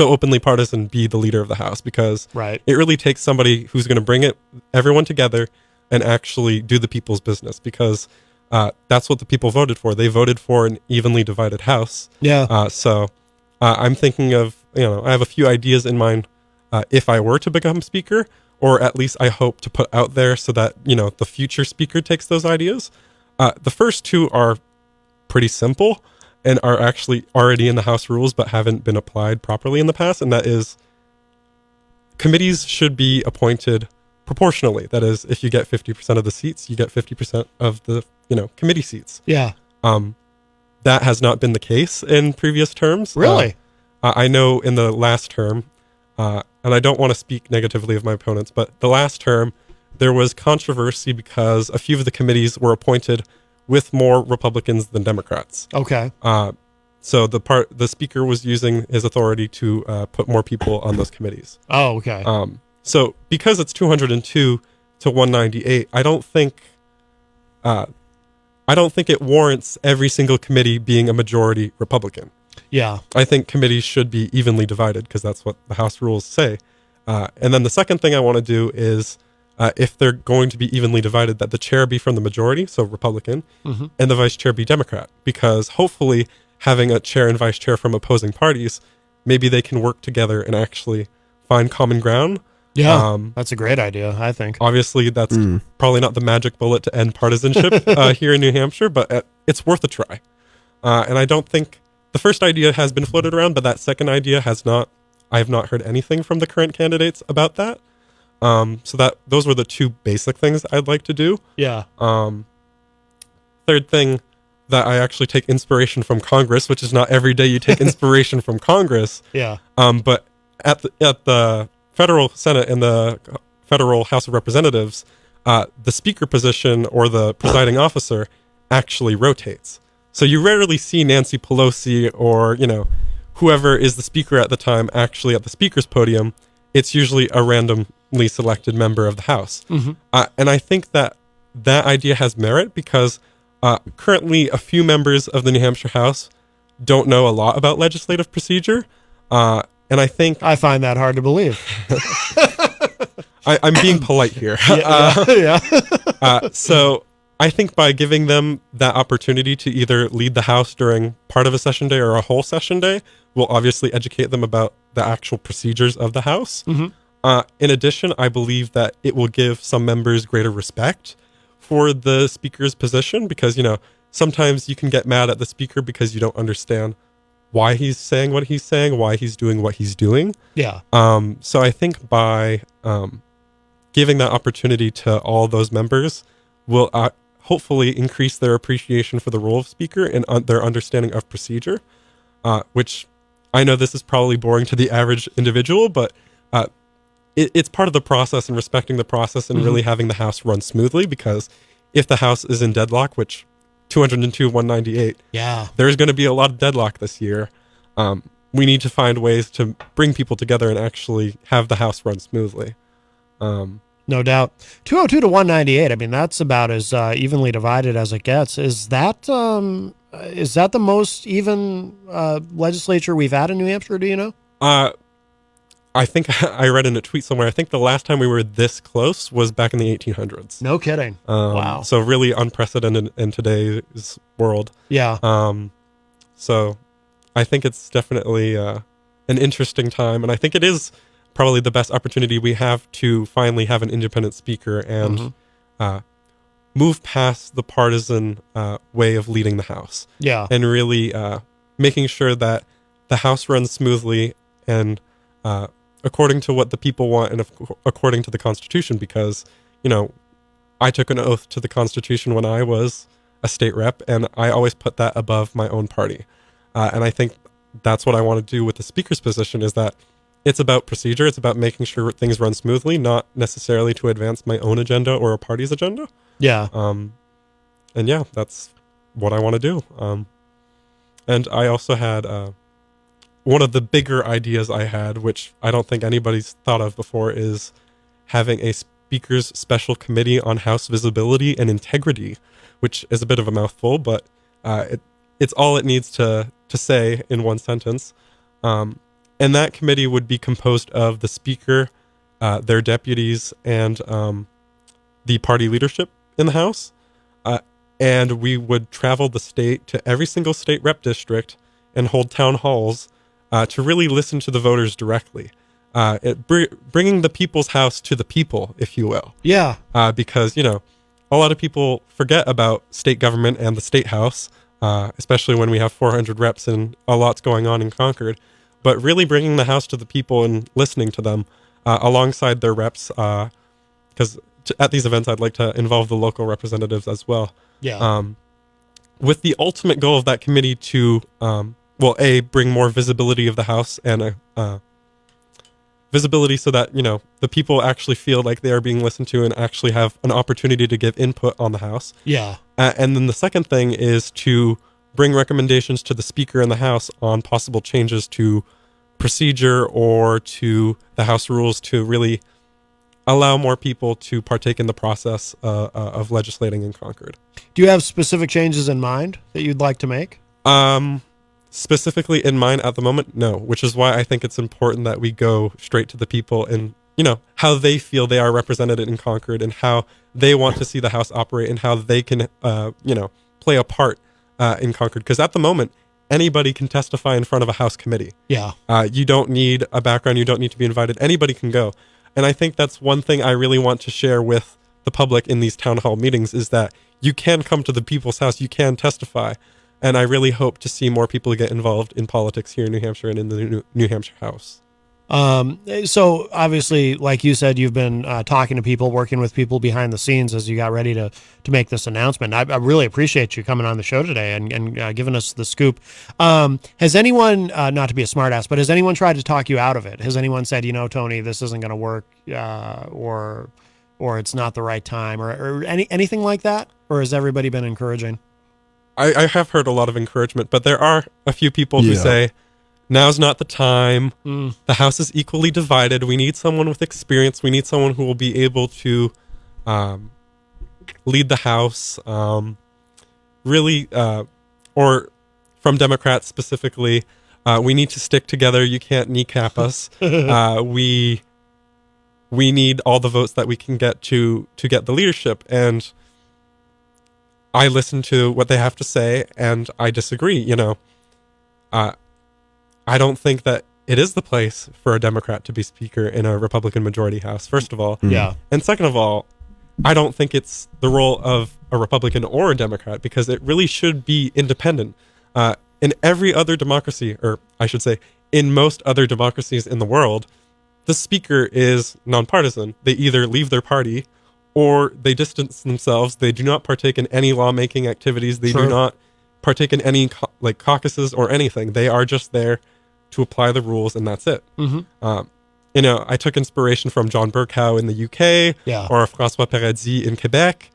openly partisan be the leader of the House, because it really takes somebody who's going to bring everyone together and actually do the people's business, because that's what the people voted for. They voted for an evenly divided House. Yeah. So I'm thinking of, I have a few ideas in mind if I were to become speaker, or at least I hope to put out there so that, the future speaker takes those ideas. The first 2 are pretty simple and are actually already in the House rules but haven't been applied properly in the past, and that is committees should be appointed proportionally. That is, if you get 50% of the seats, you get 50% of the, committee seats. Yeah. That has not been the case in previous terms. Really? I know in the last term, and I don't want to speak negatively of my opponents, but the last term, there was controversy because a few of the committees were appointed with more Republicans than Democrats. Okay. So the speaker was using his authority to put more people on those committees. Oh, okay. So because it's 202 to 198, I don't think it warrants every single committee being a majority Republican. Yeah. I think committees should be evenly divided because that's what the House rules say. And then the second thing I want to do is if they're going to be evenly divided, that the chair be from the majority, so Republican, and the vice chair be Democrat, because hopefully having a chair and vice chair from opposing parties, maybe they can work together and actually find common ground. Yeah, that's a great idea, I think. Obviously, that's probably not the magic bullet to end partisanship here in New Hampshire, but it's worth a try. And I don't think the first idea has been floated around, but that second idea has not. I have not heard anything from the current candidates about that. So those were the two basic things I'd like to do. Yeah. Third thing, that I actually take inspiration from Congress, which is not every day you take inspiration from Congress. Yeah. But at the federal Senate and the federal House of Representatives, the speaker position or the presiding officer actually rotates. So you rarely see Nancy Pelosi or, whoever is the speaker at the time actually at the speaker's podium. It's usually a randomly selected member of the House. And I think that idea has merit because currently a few members of the New Hampshire House don't know a lot about legislative procedure. And I find that hard to believe. I'm being polite here. So I think by giving them that opportunity to either lead the House during part of a session day or a whole session day, will obviously educate them about the actual procedures of the House. In addition, I believe that it will give some members greater respect for the speaker's position because, sometimes you can get mad at the speaker because you don't understand why he's saying what he's saying, why he's doing what he's doing. Yeah. So I think by giving that opportunity to all those members will hopefully increase their appreciation for the role of speaker and their understanding of procedure, which I know this is probably boring to the average individual, but it's part of the process and respecting the process and really having the House run smoothly, because if the House is in deadlock, which 202, 198, there's going to be a lot of deadlock this year. We need to find ways to bring people together and actually have the House run smoothly. No doubt. 202 to 198. I mean, that's about as evenly divided as it gets. Is that the most even legislature we've had in New Hampshire? Do you know? I think I read in a tweet somewhere, I think the last time we were this close was back in the 1800s. No kidding. Wow. So really unprecedented in today's world. Yeah. So I think it's definitely an interesting time. And I think it is probably the best opportunity we have to finally have an independent speaker and move past the partisan way of leading the House. Yeah. And really making sure that the House runs smoothly and according to what the people want and according to the Constitution, because, I took an oath to the Constitution when I was a state rep, and I always put that above my own party. And I think that's what I want to do with the speaker's position, is that it's about procedure. It's about making sure things run smoothly, not necessarily to advance my own agenda or a party's agenda. Yeah. And yeah, that's what I want to do. And I also had one of the bigger ideas I had, which I don't think anybody's thought of before, is having a speaker's special committee on House visibility and integrity, which is a bit of a mouthful, but it's all it needs to say in one sentence. And that committee would be composed of the speaker, their deputies, and the party leadership in the House. And we would travel the state to every single state rep district and hold town halls to really listen to the voters directly. Bringing the people's House to the people, if you will. Yeah. Because, a lot of people forget about state government and the state House, especially when we have 400 reps and a lot's going on in Concord. But really bringing the House to the people and listening to them alongside their reps, because at these events, I'd like to involve the local representatives as well. Yeah. With the ultimate goal of that committee to, bring more visibility of the House and visibility so that, the people actually feel like they are being listened to and actually have an opportunity to give input on the House. Yeah. And then the second thing is to bring recommendations to the Speaker in the House on possible changes to procedure or to the House rules to really allow more people to partake in the process of legislating in Concord. Do you have specific changes in mind that you'd like to make? Specifically in mind at the moment, no, which is why I think it's important that we go straight to the people and, how they feel they are represented in Concord and how they want to see the House operate and how they can, play a part in Concord. Because at the moment, anybody can testify in front of a House committee. Yeah. You don't need a background. You don't need to be invited. Anybody can go. And I think that's one thing I really want to share with the public in these town hall meetings is that you can come to the people's house. You can testify. And I really hope to see more people get involved in politics here in New Hampshire and in the New Hampshire House. So obviously, like you said, you've been talking to people, working with people behind the scenes as you got ready to make this announcement. I really appreciate you coming on the show today and giving us the scoop. Has anyone, not to be a smartass, but has anyone tried to talk you out of it? Has anyone said, Tony, this isn't going to work, or it's not the right time, or anything like that? Or has everybody been encouraging? I have heard a lot of encouragement, but there are a few people who say, now's not the time. The House is equally divided. We need someone with experience. We need someone who will be able to lead the House. Or from Democrats specifically, we need to stick together. You can't kneecap us. We need all the votes that we can get to get the leadership. And I listen to what they have to say, and I disagree. I don't think that it is the place for a Democrat to be Speaker in a Republican majority House, first of all. Yeah. And second of all, I don't think it's the role of a Republican or a Democrat, because it really should be independent. In every other democracy, or I should say, in most other democracies in the world, the Speaker is nonpartisan. They either leave their party or they distance themselves. They do not partake in any lawmaking activities. They do not partake in any caucuses or anything. They are just there to apply the rules, and that's it. I took inspiration from John Bercow in the UK, or François Paradis in Quebec.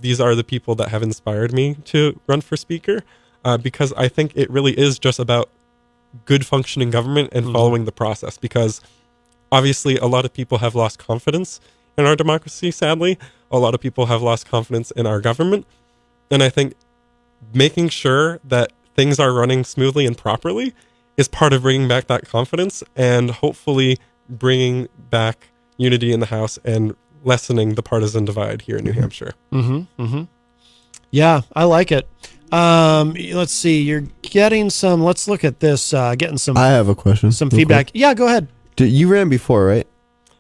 These are the people that have inspired me to run for Speaker, because I think it really is just about good functioning government and following the process, because obviously a lot of people have lost confidence in our democracy, sadly. A lot of people have lost confidence in our government, and I think making sure that things are running smoothly and properly is part of bringing back that confidence and hopefully bringing back unity in the House and lessening the partisan divide here in New Hampshire. Yeah, I like it. Let's see. You're getting some. Let's look at this. Getting some. I have a question. Some feedback. Quick. Yeah, go ahead. You ran before, right?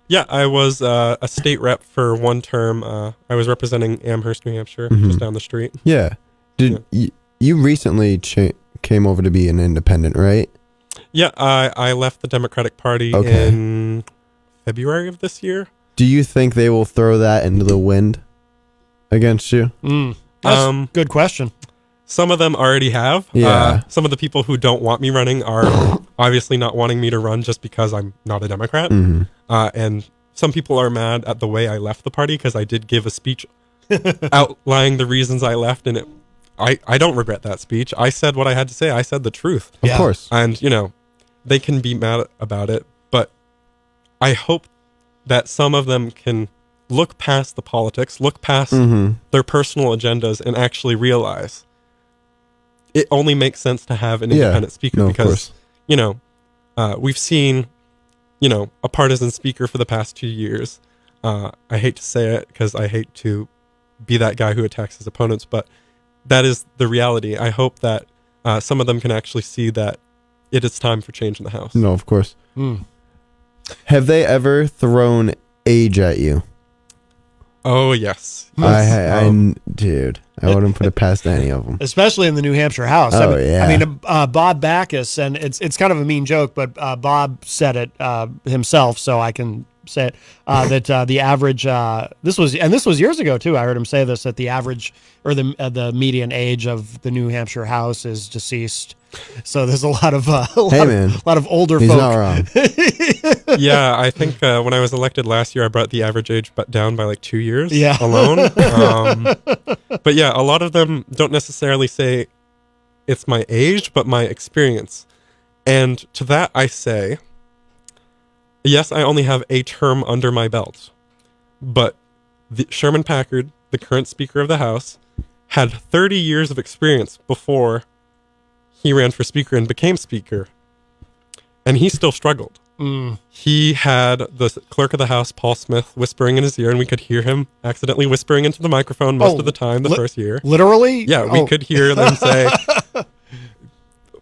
Yeah, I was a state rep for one term. I was representing Amherst, New Hampshire, just down the street. Yeah. You recently came over to be an independent, right? Yeah, I left the Democratic Party in February of this year. Do you think they will throw that into the wind against you? That's a good question. Some of them already have. Some of the people who don't want me running are obviously not wanting me to run just because I'm not a Democrat. And some people are mad at the way I left the party, because I did give a speech outlining the reasons I left, and I don't regret that speech. I said what I had to say. I said the truth. Of course. And, they can be mad about it, but I hope that some of them can look past the politics, look past their personal agendas, and actually realize it only makes sense to have an independent speaker, because, we've seen, a partisan speaker for the past 2 years. I hate to say it because I hate to be that guy who attacks his opponents, but that is the reality. I hope that some of them can actually see that it is time for change in the House. No, of course. Have they ever thrown age at you? Oh, yes. Dude, I wouldn't put it past any of them. Especially in the New Hampshire House. Bob Backus, and it's kind of a mean joke, but Bob said it himself, so I can say it, that the average, this was years ago too, I heard him say this, that the average, or the median age of the New Hampshire House is deceased. So there's a lot of older He's folk. not wrong. Yeah, I think when I was elected last year, I brought the average age down by like 2 years alone. But yeah, a lot of them don't necessarily say it's my age, but my experience. And to that I say, yes, I only have a term under my belt, but Sherman Packard, the current Speaker of the House, had 30 years of experience before he ran for Speaker and became Speaker, and he still struggled. He had the clerk of the House, Paul Smith, whispering in his ear, and we could hear him accidentally whispering into the microphone most of the time the first year. Literally? Yeah, we could hear them say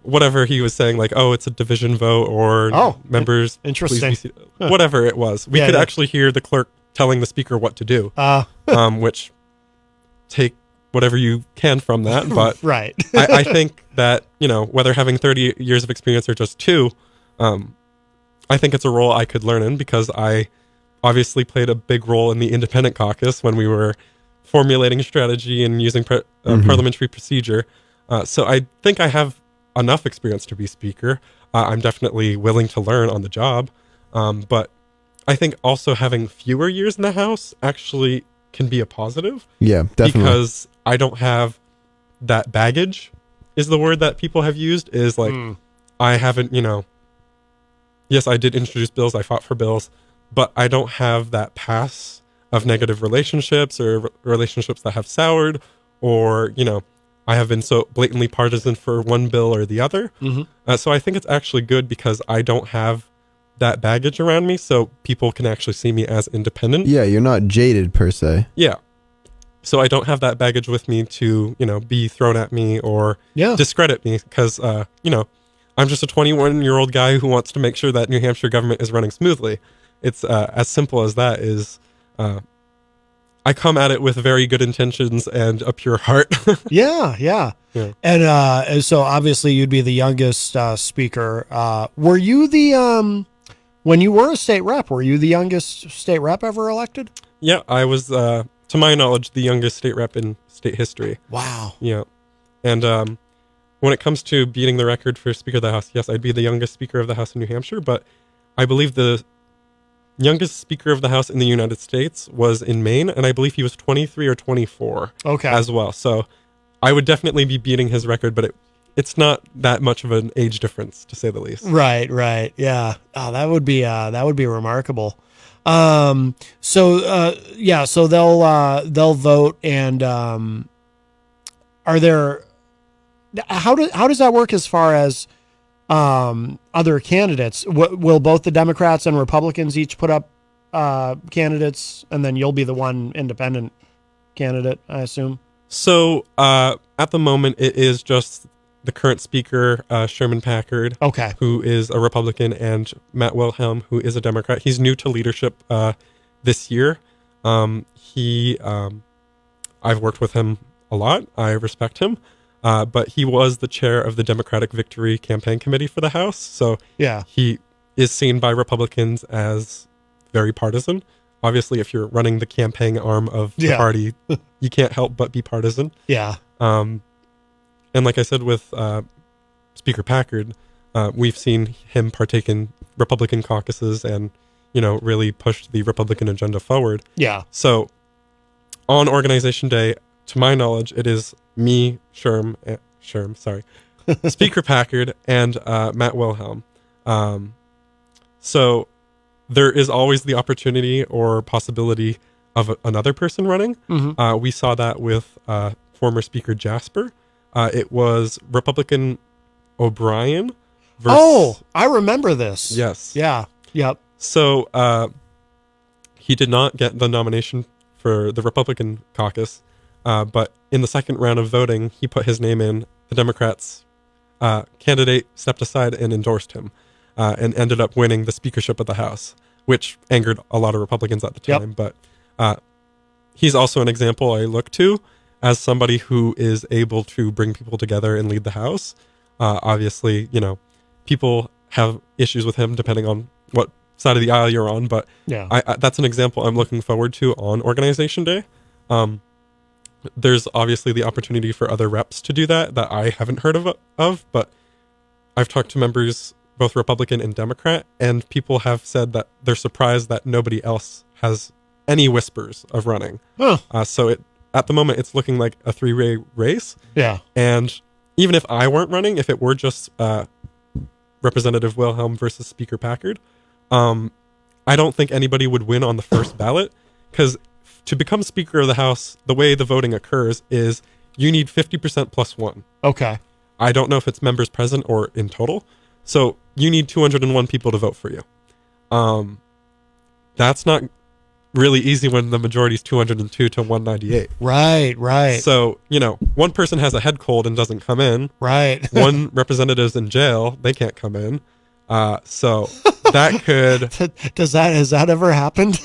whatever he was saying, like, "Oh, it's a division vote," or members, interesting, whatever it was. We could actually hear the clerk telling the speaker what to do, which take whatever you can from that. But right. I think that, whether having 30 years of experience or just 2, I think it's a role I could learn in, because I obviously played a big role in the independent caucus when we were formulating strategy and using parliamentary procedure. So I think I have enough experience to be speaker. I'm definitely willing to learn on the job. But I think also having fewer years in the House actually can be a positive. Yeah, definitely. Because I don't have that baggage, is the word that people have used, is like, I haven't, yes, I did introduce bills, I fought for bills, but I don't have that past of negative relationships or relationships that have soured, or, I have been so blatantly partisan for one bill or the other. So I think it's actually good because I don't have that baggage around me, so people can actually see me as independent. Yeah, you're not jaded per se. Yeah. So I don't have that baggage with me to, be thrown at me or discredit me, because, I'm just a 21-year-old guy who wants to make sure that New Hampshire government is running smoothly. It's as simple as that. Is I come at it with very good intentions and a pure heart. Yeah. And so obviously you'd be the youngest speaker. Were you the when you were a state rep? Were you the youngest state rep ever elected? Yeah, I was, to my knowledge, the youngest state rep in state history. Wow. Yeah, and when it comes to beating the record for Speaker of the House, yes, I'd be the youngest Speaker of the House in New Hampshire, but I believe the youngest Speaker of the House in the United States was in Maine, and I believe he was 23 or 24 as well. So I would definitely be beating his record, but it's not that much of an age difference, to say the least. Right. Yeah. Oh, that would be remarkable. So they'll vote, and are there, how does that work as far as other candidates? Will both the Democrats and Republicans each put up candidates, and then you'll be the one independent candidate, I assume? So at the moment, it is just the current speaker, Sherman Packard, who is a Republican, and Matt Wilhelm, who is a Democrat. He's new to leadership this year. I've worked with him a lot. I respect him. But he was the chair of the Democratic Victory Campaign Committee for the House. So he is seen by Republicans as very partisan. Obviously, if you're running the campaign arm of the party, you can't help but be partisan. Yeah. And like I said with Speaker Packard, we've seen him partake in Republican caucuses and, really pushed the Republican agenda forward. Yeah. So on Organization Day, to my knowledge, it is me, Speaker Packard, and Matt Wilhelm. So there is always the opportunity or possibility of another person running. We saw that with former Speaker Jasper. It was Republican O'Brien versus... I remember this. Yes. Yeah. Yep. So he did not get the nomination for the Republican caucus. But in the second round of voting, he put his name in. The Democrats' candidate stepped aside and endorsed him, and ended up winning the speakership of the House, which angered a lot of Republicans at the time. But he's also an example I look to as somebody who is able to bring people together and lead the House. Obviously, people have issues with him depending on what side of the aisle you're on, but that's an example I'm looking forward to on Organization Day. There's obviously the opportunity for other reps to do that I haven't heard of, but I've talked to members, both Republican and Democrat, and people have said that they're surprised that nobody else has any whispers of running. So at the moment, it's looking like a three-way race. Yeah. And even if I weren't running, if it were just Representative Wilhelm versus Speaker Packard, I don't think anybody would win on the first ballot, because to become Speaker of the House, the way the voting occurs is you need 50% plus one. Okay. I don't know if it's members present or in total. So you need 201 people to vote for you. That's not really easy when the majority is 202 to 198. Right. So, one person has a head cold and doesn't come in. Right. One representative's in jail. They can't come in. So that could... Has that ever happened?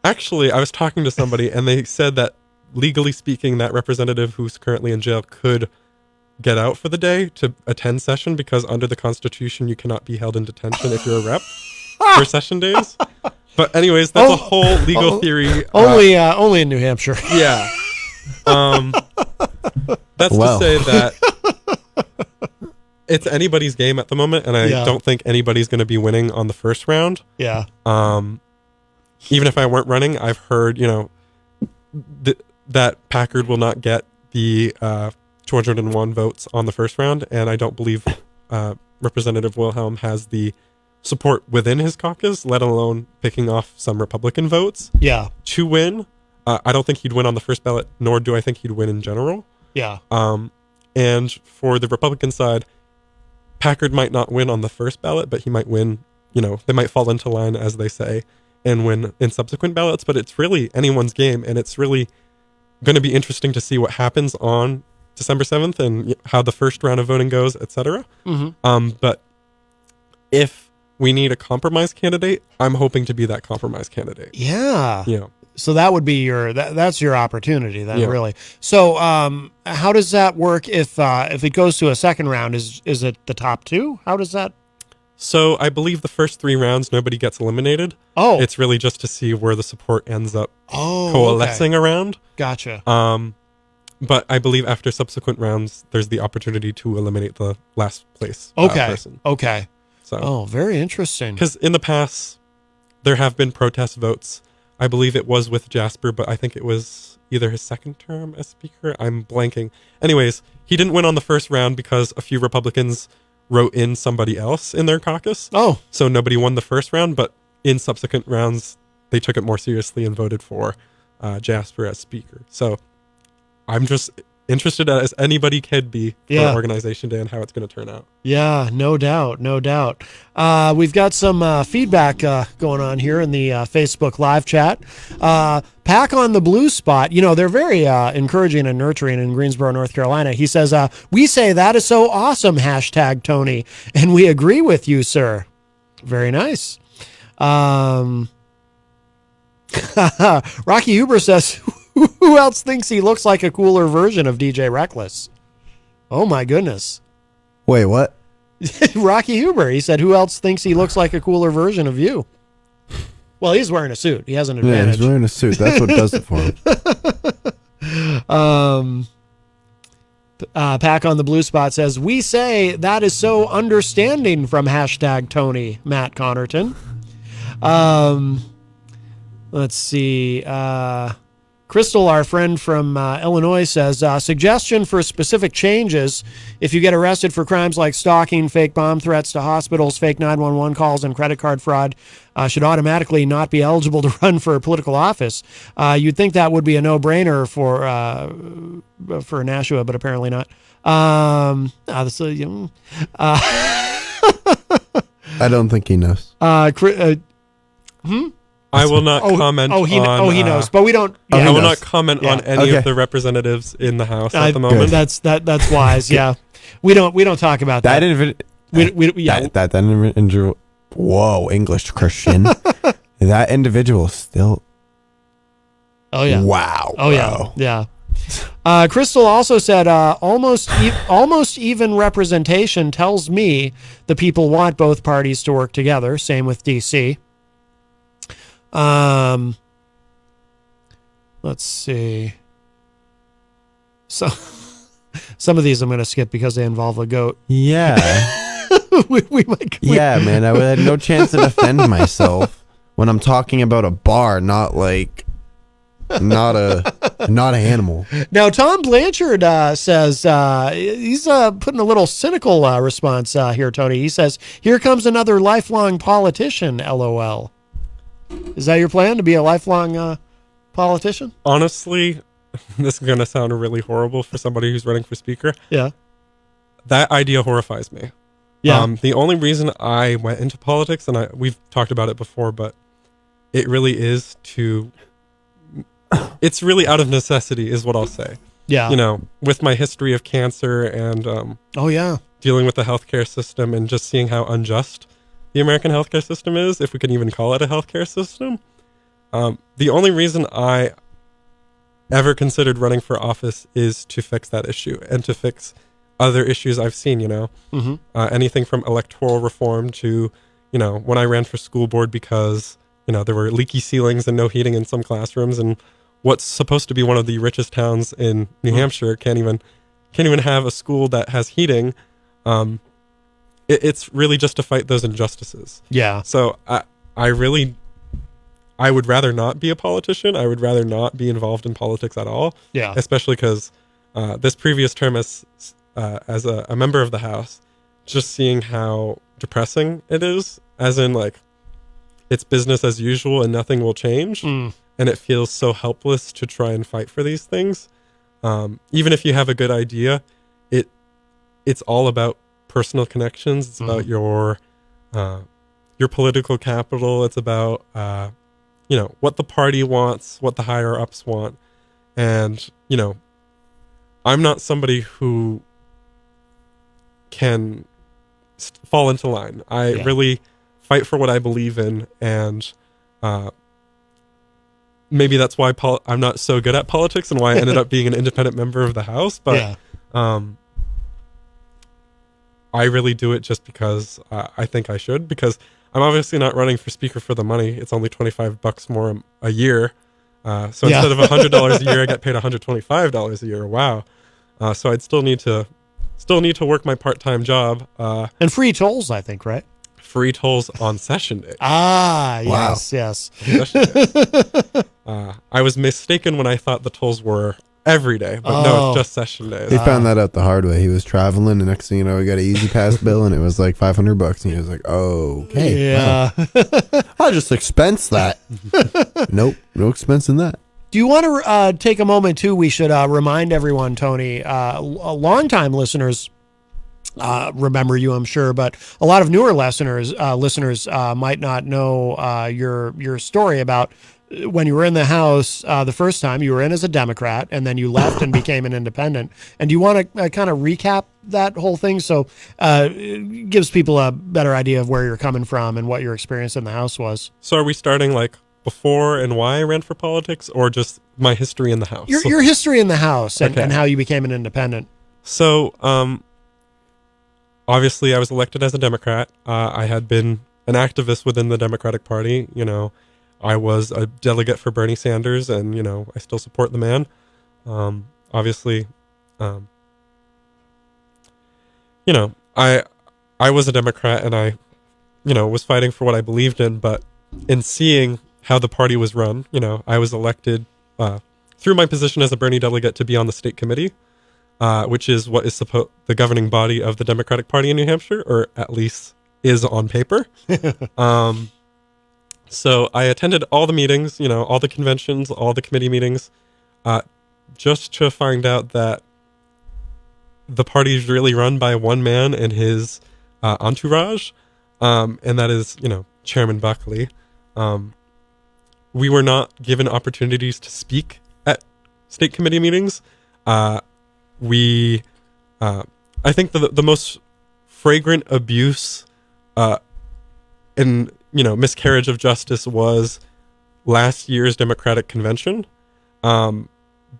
Actually, I was talking to somebody and they said that legally speaking, that representative who's currently in jail could get out for the day to attend session because under the Constitution, you cannot be held in detention if you're a rep for session days. But anyways, that's a whole legal theory. Only in New Hampshire. Yeah. That's to say that it's anybody's game at the moment, and I don't think anybody's going to be winning on the first round. Yeah. Even if I weren't running, I've heard, that Packard will not get the 201 votes on the first round, and I don't believe Representative Wilhelm has the support within his caucus, let alone picking off some Republican votes to win. I don't think he'd win on the first ballot, nor do I think he'd win in general. Yeah. And for the Republican side, Packard might not win on the first ballot, but he might win, they might fall into line, as they say, and win in subsequent ballots. But it's really anyone's game, and it's really going to be interesting to see what happens on December 7th and how the first round of voting goes, etc. But if we need a compromise candidate, I'm hoping to be that compromise candidate. Yeah. Yeah. So that would be that's your opportunity then, really. So how does that work if it goes to a second round? Is it the top two? How does that? So I believe the first 3 rounds, nobody gets eliminated. Oh. It's really just to see where the support ends up coalescing around. Gotcha. But I believe after subsequent rounds, there's the opportunity to eliminate the last place person. Okay. So, very interesting. Because in the past, there have been protest votes. I believe it was with Jasper, but I think it was either his second term as speaker. I'm blanking. Anyways, he didn't win on the first round because a few Republicans wrote in somebody else in their caucus. Oh. So nobody won the first round, but in subsequent rounds, they took it more seriously and voted for Jasper as speaker. So I'm just interested as anybody could be for Organization Day and how it's going to turn out. Yeah, no doubt. We've got some feedback going on here in the Facebook live chat. Pack on the Blue Spot, they're very encouraging and nurturing in Greensboro, North Carolina. He says, we say that is so awesome, #Tony, and we agree with you, sir. Very nice. Rocky Huber says, who else thinks he looks like a cooler version of DJ Reckless? Oh, my goodness. Wait, what? Rocky Huber. He said, who else thinks he looks like a cooler version of you? Well, he's wearing a suit. He has an advantage. Yeah, he's wearing a suit. That's what does it for him. Pack on the Blue Spot says, we say that is so understanding from #Tony, Matt Connarton. Let's see. Crystal, our friend from Illinois, says, suggestion for specific changes. If you get arrested for crimes like stalking, fake bomb threats to hospitals, fake 911 calls, and credit card fraud, should automatically not be eligible to run for political office. You'd think that would be a no-brainer for Nashua, but apparently not. I don't think he knows. I will not comment on... he knows, but we don't... Yeah. I will not comment on any of the representatives in the House at the moment. That's wise, yeah. We don't talk about that. That individual... Whoa, English Christian. That individual still... Oh, yeah. Wow. Oh, yeah. Crystal also said, almost even representation tells me the people want both parties to work together. Same with D.C. Let's see. So some of these I'm going to skip because they involve a goat. Yeah. Man, I had no chance to defend myself when I'm talking about a bar, not an animal. Now, Tom Blanchard says he's putting a little cynical response here, Tony. He says, "Here comes another lifelong politician, LOL." Is that your plan, to be a lifelong politician? Honestly, this is going to sound really horrible for somebody who's running for speaker. Yeah. That idea horrifies me. Yeah. The only reason I went into politics, and we've talked about it before, but it really is it's really out of necessity is what I'll say. Yeah. You know, with my history of cancer and dealing with the healthcare system and just seeing how unjust the American healthcare system is, if we can even call it a healthcare system. The only reason I ever considered running for office is to fix that issue and to fix other issues I've seen, you know, anything from electoral reform to, you know, when I ran for school board because, you know, there were leaky ceilings and no heating in some classrooms, and what's supposed to be one of the richest towns in New Hampshire can't even have a school that has heating. It's really just to fight those injustices. Yeah. So I would rather not be a politician. I would rather not be involved in politics at all. Yeah. Especially because this previous term as a member of the House, just seeing how depressing it is, as in like it's business as usual and nothing will change. And it feels so helpless to try and fight for these things. Even if you have a good idea, it's all about personal connections. It's about your political capital. It's about you know, what the party wants, what the higher ups want. And, you know, I'm not somebody who can fall into line. I really fight for what I believe in. And maybe that's why I'm not so good at politics and why I ended up being an independent member of the House. But I really do it just because I think I should, because I'm obviously not running for speaker for the money. It's only $25 more a year. So instead of $100 a year, I get paid $125 a year. Wow. So I'd still need to work my part-time job. And free tolls, I think, right? Free tolls on session day. Yes, yes. I was mistaken when I thought the tolls were every day, but no, it's just session days. He found that out the hard way. He was traveling, and next thing you know, he got an Easy Pass bill, and it was like $500, and he was like, "Oh, okay, yeah, I'll just expense that." Nope, no expense in that. Do you want to take a moment too? We should remind everyone, Tony, longtime listeners remember you, I'm sure, but a lot of newer listeners might not know your story about when you were in the House the first time. You were in as a Democrat, and then you left and became an independent. And do you want to kind of recap that whole thing so it gives people a better idea of where you're coming from and what your experience in the House was? So are we starting like before and why I ran for politics, or just my history in the House? Your history in the House and how you became an independent. So obviously I was elected as a Democrat. I had been an activist within the Democratic Party. You know, I was a delegate for Bernie Sanders, and, you know, I still support the man. Obviously, you know, I was a Democrat, and I, you know, was fighting for what I believed in, but in seeing how the party was run, you know, I was elected through my position as a Bernie delegate to be on the state committee, which is what is the governing body of the Democratic Party in New Hampshire, or at least is on paper. So I attended all the meetings, you know, all the conventions, all the committee meetings, just to find out that the party is really run by one man and his entourage, and that is, you know, Chairman Buckley. We were not given opportunities to speak at state committee meetings. I think the most flagrant abuse and, you know, miscarriage of justice was last year's Democratic convention,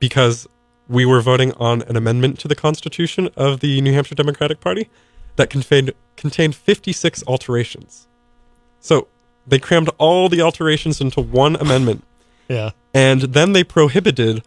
because we were voting on an amendment to the Constitution of the New Hampshire Democratic Party that contained 56 alterations. So they crammed all the alterations into one amendment. Yeah. And then they prohibited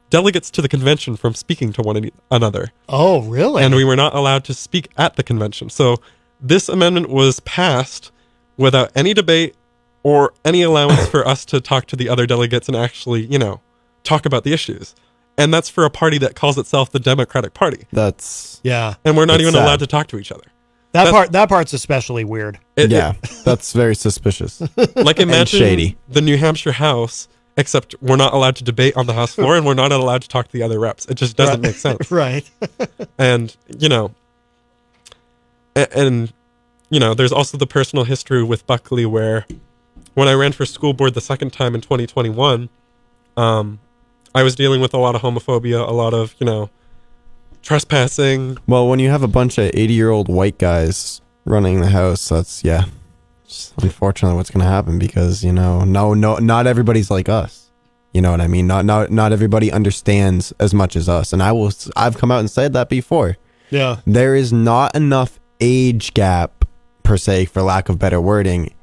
delegates to the convention from speaking to one another. Oh, really? And we were not allowed to speak at the convention. So this amendment was passed without any debate or any allowance for us to talk to the other delegates and actually, you know, talk about the issues. And that's for a party that calls itself the Democratic Party. That's and we're not even allowed to talk to each other. That part's especially weird. That's very suspicious. Like, imagine shady. The New Hampshire House, except we're not allowed to debate on the House floor and we're not allowed to talk to the other reps. It just doesn't make sense. Right. And, you know, And you know, there's also the personal history with Buckley where when I ran for school board the second time in 2021, I was dealing with a lot of homophobia, a lot of, you know, trespassing. Well, when you have a bunch of 80-year-old white guys running the house, that's, just unfortunately what's going to happen because, you know, not everybody's like us. You know what I mean? Not everybody understands as much as us. And I've come out and said that before. Yeah. There is not enough age gap, per se, for lack of better wording,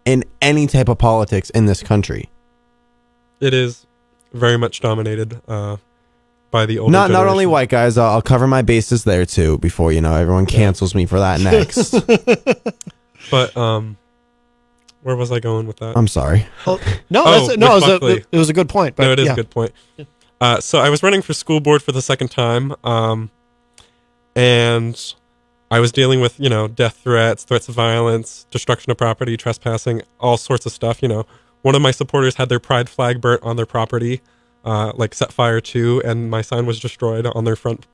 in any type of politics in this country. It is very much dominated by the older Not only generation. white guys. I'll cover my bases there too before, you know, everyone cancels me for that next. But where was I going with that? I'm sorry. It was a good point. But no, it is a good point. So I was running for school board for the second time, and I was dealing with, you know, death threats, threats of violence, destruction of property, trespassing, all sorts of stuff. You know, one of my supporters had their pride flag burnt on their property, like set fire to, and my sign was destroyed on their front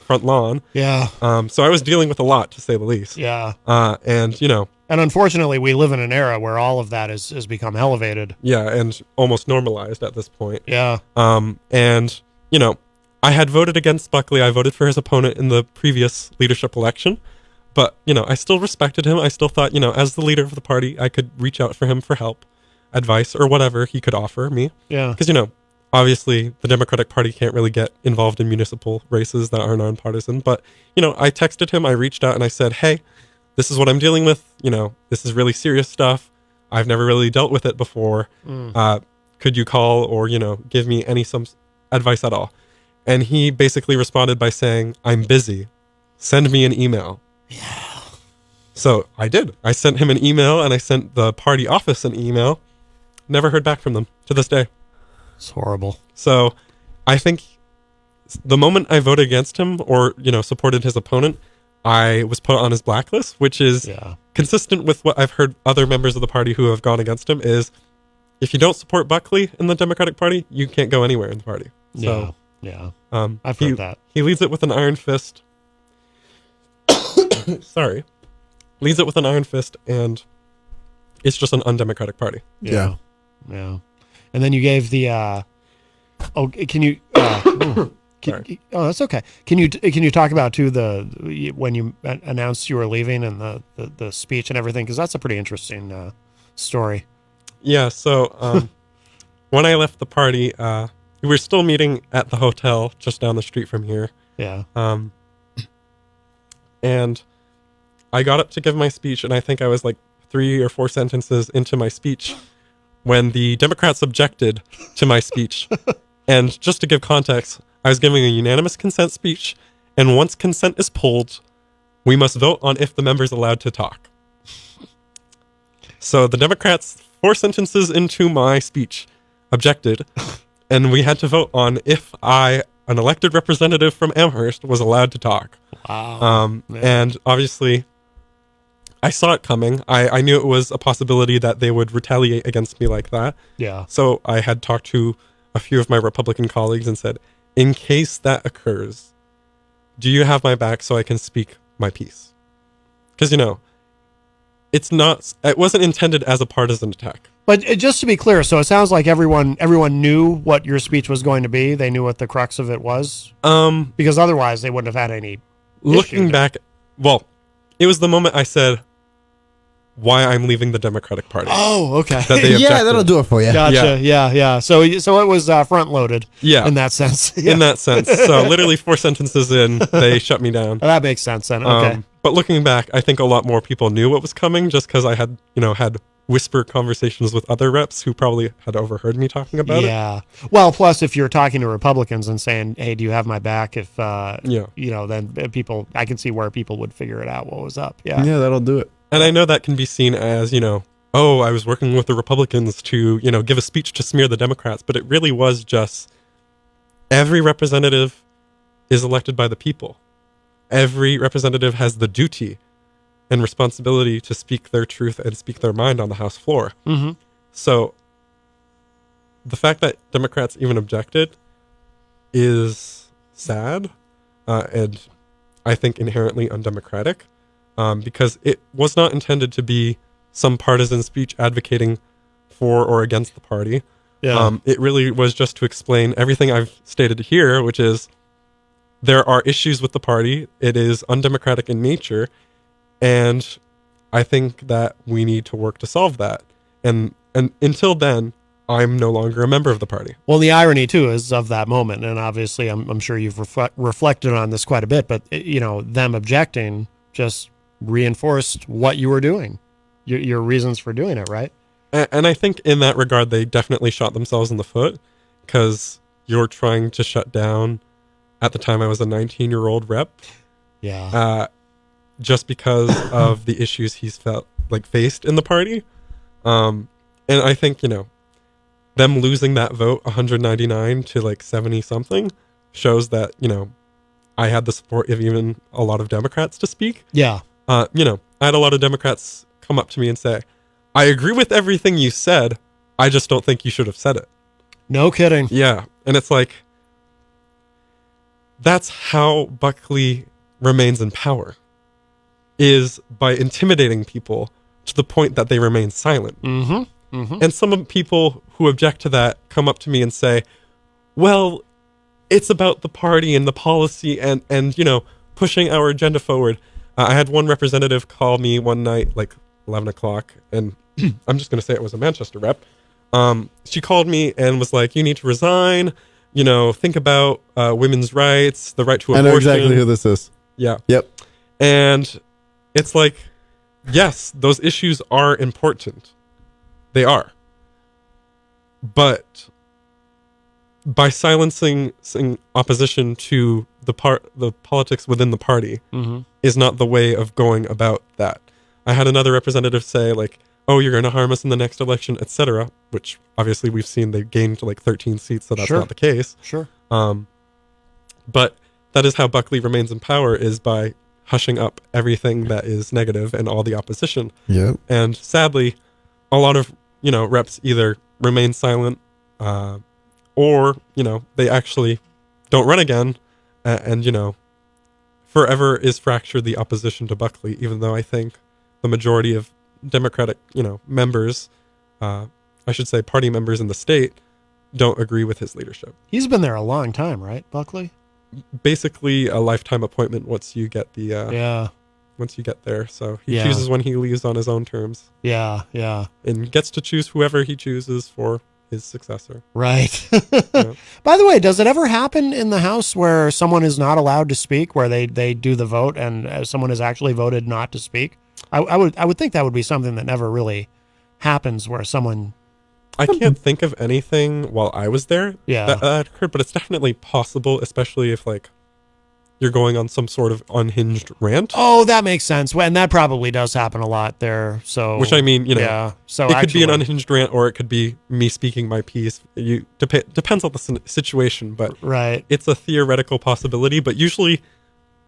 lawn. Yeah. So I was dealing with a lot, to say the least. Yeah. And, you know. And unfortunately, we live in an era where all of that has become elevated. Yeah, and almost normalized at this point. Yeah. And, you know, I had voted against Buckley. I voted for his opponent in the previous leadership election. But, you know, I still respected him. I still thought, you know, as the leader of the party, I could reach out for him for help, advice, or whatever he could offer me. Yeah. Because, you know, obviously the Democratic Party can't really get involved in municipal races that are nonpartisan. But, you know, I texted him, I reached out, and I said, hey, this is what I'm dealing with. You know, this is really serious stuff. I've never really dealt with it before. Could you call or, you know, give me some advice at all? And he basically responded by saying, I'm busy. Send me an email. Yeah. So I did. I sent him an email and I sent the party office an email. Never heard back from them to this day. It's horrible. So I think the moment I voted against him or, you know, supported his opponent, I was put on his blacklist, which is consistent with what I've heard other members of the party who have gone against him is if you don't support Buckley in the Democratic Party, you can't go anywhere in the party. So, yeah. I've heard that. He leads it with an iron fist. Sorry. Leads it with an iron fist, and it's just an undemocratic party. Yeah. And then you gave the can you that's okay. Can you talk about too when you announced you were leaving and the speech and everything, because that's a pretty interesting story. Yeah, so when I left the party, we were still meeting at the hotel just down the street from here. Yeah. And I got up to give my speech, and I think I was like 3 or 4 sentences into my speech when the Democrats objected to my speech. And just to give context, I was giving a unanimous consent speech, and once consent is pulled, we must vote on if the member's allowed to talk. So the Democrats, 4 sentences into my speech, objected, and we had to vote on if an elected representative from Amherst, was allowed to talk. Wow. And obviously, I saw it coming. I knew it was a possibility that they would retaliate against me like that. Yeah. So I had talked to a few of my Republican colleagues and said, in case that occurs, do you have my back so I can speak my piece? Because, you know, it wasn't intended as a partisan attack. But just to be clear, so it sounds like everyone knew what your speech was going to be. They knew what the crux of it was. Because otherwise they wouldn't have had any. Looking back, well, it was the moment I said why I'm leaving the Democratic Party. Oh, okay. Yeah, that'll do it for you. Gotcha. Yeah. So it was front loaded. Yeah. In that sense. In that sense. So literally 4 sentences in, they shut me down. That makes sense then. Okay. But looking back, I think a lot more people knew what was coming just because I had, had whisper conversations with other reps who probably had overheard me talking about it. Yeah. Well, plus if you're talking to Republicans and saying, "Hey, do you have my back?" If then people, I can see where people would figure it out what was up. Yeah. Yeah, that'll do it. And I know that can be seen as, oh, I was working with the Republicans to, give a speech to smear the Democrats, but it really was just every representative is elected by the people. Every representative has the duty and responsibility to speak their truth and speak their mind on the House floor. Mm-hmm. So the fact that Democrats even objected is sad and I think inherently undemocratic. because it was not intended to be some partisan speech advocating for or against the party. Yeah. It really was just to explain everything I've stated here, which is there are issues with the party. It is undemocratic in nature, and I think that we need to work to solve that. And until then, I'm no longer a member of the party. Well, the irony too is of that moment, and obviously, I'm sure you've reflected on this quite a bit. But them objecting just reinforced what you were doing, your reasons for doing it, right? And I think in that regard, they definitely shot themselves in the foot, because you're trying to shut down. At the time, I was a 19-year-old rep. Yeah. Just because of the issues he's faced in the party. And I think, them losing that vote 199 to 70 something shows that, I had the support of even a lot of Democrats to speak. Yeah. I had a lot of Democrats come up to me and say, I agree with everything you said. I just don't think you should have said it. No kidding. Yeah. And it's that's how Buckley remains in power, is by intimidating people to the point that they remain silent. Mm-hmm. Mm-hmm. And some people who object to that come up to me and say, well, it's about the party and the policy and pushing our agenda forward. I had one representative call me one night, 11 o'clock, and I'm just going to say it was a Manchester rep. She called me and was like, you need to resign, think about women's rights, the right to abortion. I know exactly who this is. Yeah. Yep. And it's yes, those issues are important. They are. But by silencing opposition to the politics within the party is not the way of going about that. I had another representative say oh, you're going to harm us in the next election, etc., which obviously we've seen they gained 13 seats, so that's Sure. not the case. Sure. But that is how Buckley remains in power, is by hushing up everything that is negative and all the opposition. Yep. And sadly, a lot of, reps either remain silent or, they actually don't run again and, forever is fractured the opposition to Buckley, even though I think the majority of Democratic, members, I should say party members in the state, don't agree with his leadership. He's been there a long time, right, Buckley? Basically a lifetime appointment once you get once you get there. So he chooses when he leaves on his own terms. Yeah, yeah. And gets to choose whoever he chooses for his successor. Right. Yeah. By the way, does it ever happen in the House where someone is not allowed to speak, where they do the vote and someone has actually voted not to speak? I would think that would be something that never really happens, where someone... I can't think of anything while I was there that occurred, but it's definitely possible, especially if you're going on some sort of unhinged rant. Oh, that makes sense. And that probably does happen a lot there. So, which I mean, so it could be an unhinged rant, or it could be me speaking my piece. Depends on the situation, but right, it's a theoretical possibility. But usually,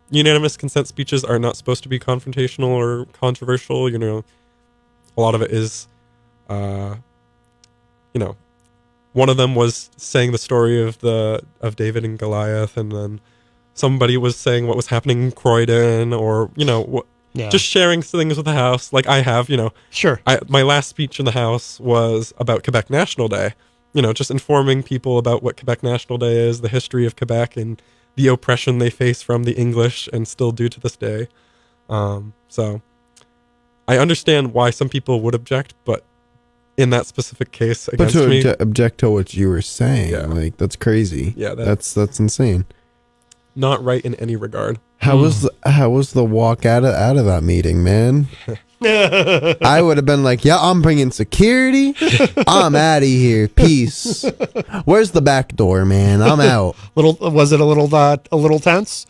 unanimous consent speeches are not supposed to be confrontational or controversial. A lot of it is, one of them was saying the story of David and Goliath, and then somebody was saying what was happening in Croydon, or just sharing things with the House, like I have. Sure. My last speech in the House was about Quebec National Day. Just informing people about what Quebec National Day is, the history of Quebec, and the oppression they face from the English and still do to this day. So I understand why some people would object, but in that specific case against me, object to what you were saying, that's crazy. Yeah, that's insane. Not right in any regard. How was the walk out of that meeting, man? I would have been like, yeah, I'm bringing security. I'm out of here. Peace. Where's the back door, man? I'm out. Was it a little tense?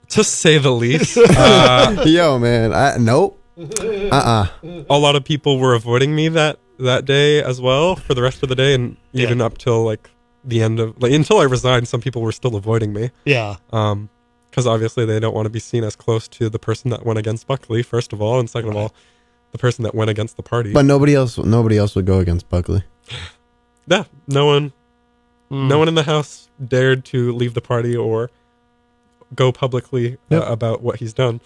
To say the least. Yo, man. Nope. A lot of people were avoiding me that day as well for the rest of the day, and even up till the end of until I resigned, some people were still avoiding me. Yeah. Because obviously they don't want to be seen as close to the person that went against Buckley, first of all, and second of all, the person that went against the party. But nobody else would go against Buckley. Yeah, no one in the House dared to leave the party or go publicly about what he's done.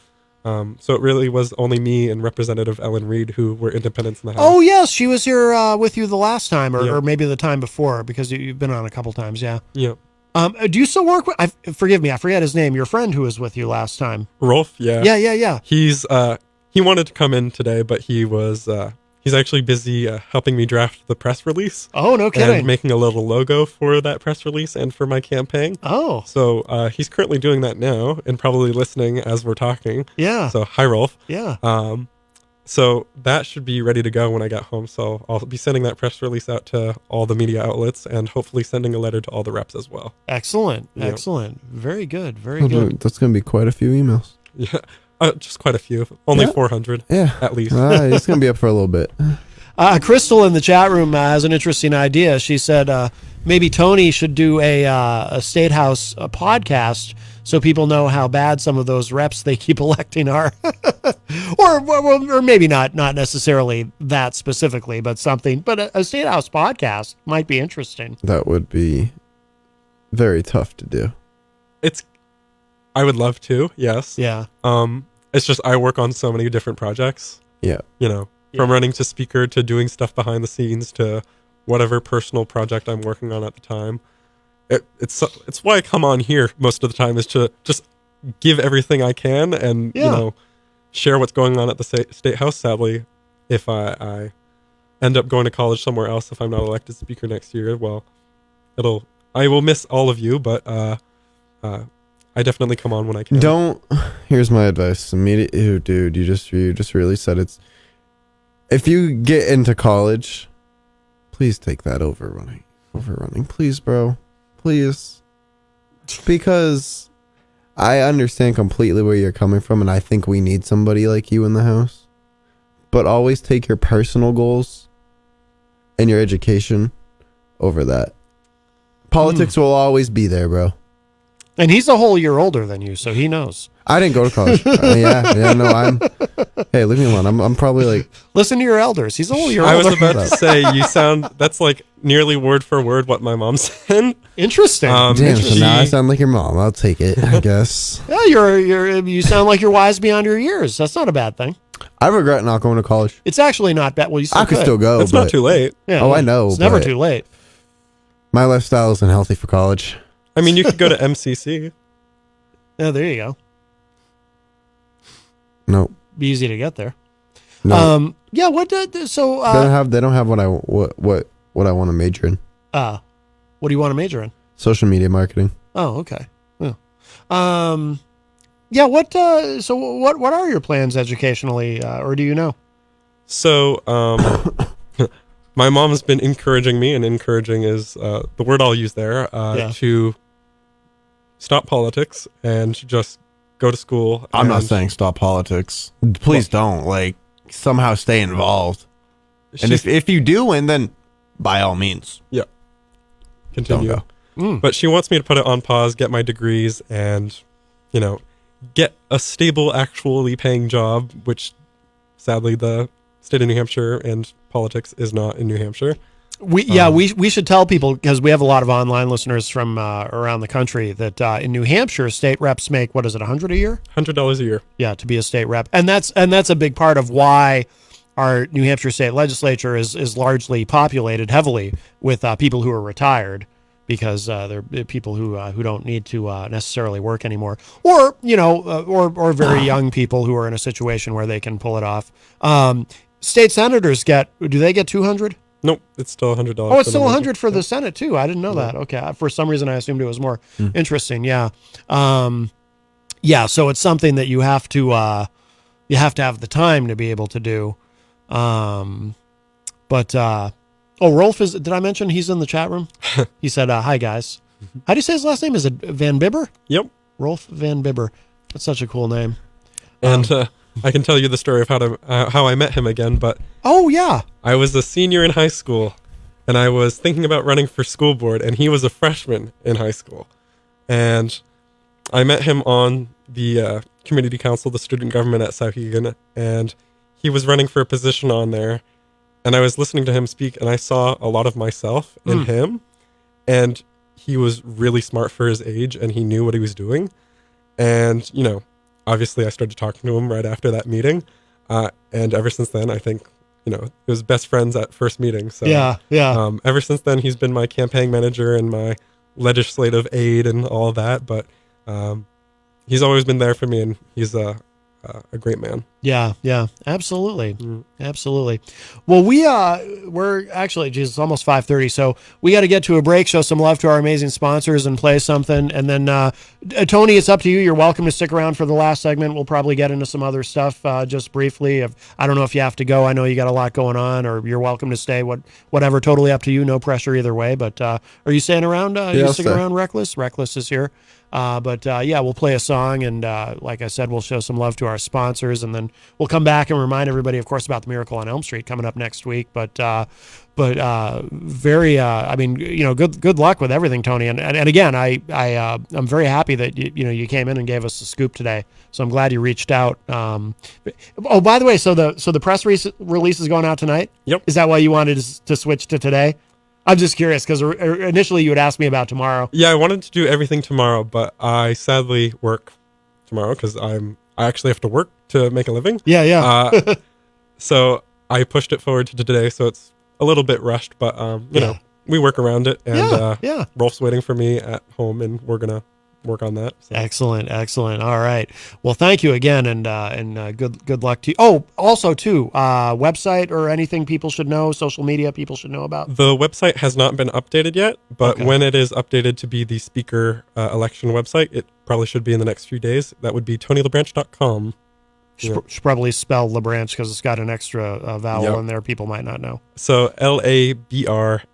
So it really was only me and Representative Ellen Reed who were independents in the House. Oh, yes. She was here with you the last time Yeah. or maybe the time before because you've been on a couple times. Yeah. Yeah. Do you still work with, forgive me, I forget his name, your friend who was with you last time? Rolf, yeah. Yeah. He's, he wanted to come in today, but he was, he's actually busy helping me draft the press release. Oh, no kidding. And making a little logo for that press release and for my campaign. Oh. So he's currently doing that now and probably listening as we're talking. Yeah. So hi, Rolf. Yeah. So that should be ready to go when I get home. So I'll be sending that press release out to all the media outlets and hopefully sending a letter to all the reps as well. Excellent. Yeah. Excellent. Very good. Very good. That's going to be quite a few emails. Yeah. Just quite a few. Only 400. Yeah. At least. It's going to be up for a little bit. Crystal in the chat room has an interesting idea. She said maybe Tony should do a State House podcast so people know how bad some of those reps they keep electing are. or maybe not necessarily that specifically, but something. But a State House podcast might be interesting. That would be very tough to do. I would love to, yes. Yeah. It's just I work on so many different projects. Yeah. You know, from running to speaker to doing stuff behind the scenes to whatever personal project I'm working on at the time. It's why I come on here most of the time is to just give everything I can and you know share what's going on at the State House. Sadly, if I end up going to college somewhere else, if I'm not elected speaker next year, well, I will miss all of you, but I definitely come on when I can. Here's my advice. Dude, you just really said it's. If you get into college, please take that overrunning. Please, bro. Please. Because I understand completely where you're coming from, and I think we need somebody like you in the House. But always take your personal goals and your education over that. Politics will always be there, bro. And he's a whole year older than you, so he knows. I didn't go to college. Hey, leave me alone. I'm probably like. Listen to your elders. He's a whole year older. I was about to say, that's like nearly word for word what my mom said. Interesting. Damn, so now I sound like your mom. I'll take it, I guess. Yeah, you sound like you're wise beyond your years. That's not a bad thing. I regret not going to college. It's actually not bad. Well, you still I could still go. It's not too late. Yeah, I know. It's never too late. My lifestyle isn't healthy for college. I mean, you could go to MCC. Oh, there you go. No. Be easy to get there. No. Yeah. What? So they don't have what I want to major in. What do you want to major in? Social media marketing. Oh, okay. Yeah. Yeah. What? So what are your plans educationally, or do you know? So, my mom has been encouraging me, and encouraging is the word I'll use there, to stop politics and just go to school. I'm not saying stop politics. Please don't. Like, somehow stay involved. And if you do win, then by all means. Yeah. Continue. Don't go. But she wants me to put it on pause, get my degrees, and, get a stable, actually paying job, which sadly the state of New Hampshire and politics is not in New Hampshire. We should tell people, because we have a lot of online listeners from around the country, that in New Hampshire, state reps make, what is it, $100 a year? $100 a year. Yeah, to be a state rep. And that's a big part of why our New Hampshire state legislature is largely populated heavily with people who are retired, because they're people who don't need to necessarily work anymore, or or very young people who are in a situation where they can pull it off. State senators do they get 200? Nope, it's still $100. Oh, it's still 100 for the Senate too. I didn't know that. Okay, for some reason I assumed it was more. Interesting. Yeah, So it's something that you have to have the time to be able to do. Rolf is. Did I mention he's in the chat room? He said, "Hi guys." How do you say his last name? Is it Van Bibber? Yep. Rolf Van Bibber. That's such a cool name. And I can tell you the story of how I met him again, but oh yeah, I was a senior in high school, and I was thinking about running for school board, and he was a freshman in high school, and I met him on the community council, the student government at Sauhegan, and he was running for a position on there, and I was listening to him speak, and I saw a lot of myself in him, and he was really smart for his age, and he knew what he was doing, and obviously I started talking to him right after that meeting. And ever since then, I think, it was best friends at first meeting. So yeah. Ever since then, he's been my campaign manager and my legislative aide and all that. But he's always been there for me, and he's a great man. Yeah, absolutely. Absolutely. Well, we're actually, geez, it's almost 5:30, so we got to get to a break, show some love to our amazing sponsors and play something. And then, Tony, it's up to you. You're welcome to stick around for the last segment. We'll probably get into some other stuff just briefly. I don't know if you have to go. I know you got a lot going on, or you're welcome to stay. Whatever, totally up to you. No pressure either way. But are you staying around? You sticking around, Reckless? Reckless is here. But we'll play a song, and like I said, we'll show some love to our sponsors, and then we'll come back and remind everybody, of course, about the Miracle on Elm Street coming up next week. But very, good luck with everything, Tony. And again, I'm very happy that you came in and gave us the scoop today. So I'm glad you reached out. Oh, by the way, so the press release is going out tonight. Yep. Is that why you wanted to switch to today? I'm just curious because initially you had asked me about tomorrow. Yeah, I wanted to do everything tomorrow, but I sadly work tomorrow because I actually have to work to make a living. Yeah. So I pushed it forward to today, so it's a little bit rushed, but we work around it, and Rolf's waiting for me at home, and we're gonna work on that. So. Excellent. All right. Well, thank you again, and good luck to you. Oh, also too, website or anything people should know, social media people should know about. The website has not been updated yet, but when it is updated to be the speaker election website, it probably should be in the next few days. That would be TonyLaBranch.com. Should probably spell LaBranch because it's got an extra vowel in there. People might not know. So LABRANCHE.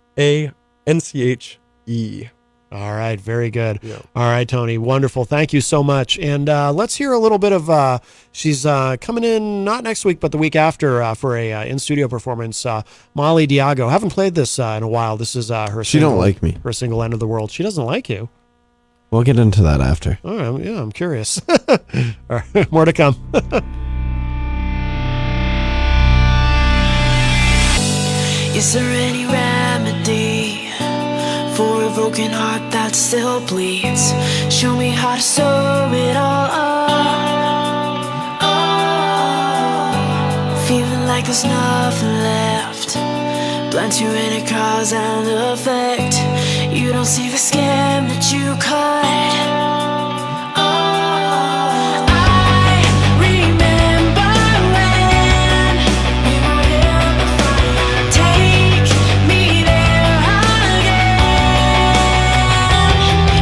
All right, very good. Yeah. All right, Tony, wonderful. Thank you so much. And let's hear a little bit of, she's coming in not next week, but the week after for a in-studio performance, Molly Diago. Haven't played this in a while. This is her She don't like me. Her single End of the World. She doesn't like you. We'll get into that after. All right, yeah, I'm curious. All right, more to come. Is there any remedy for a broken heart that still bleeds? Show me how to sew it all up. Feeling like there's nothing left. Blend you in a cause and effect. You don't see the skin that you cut.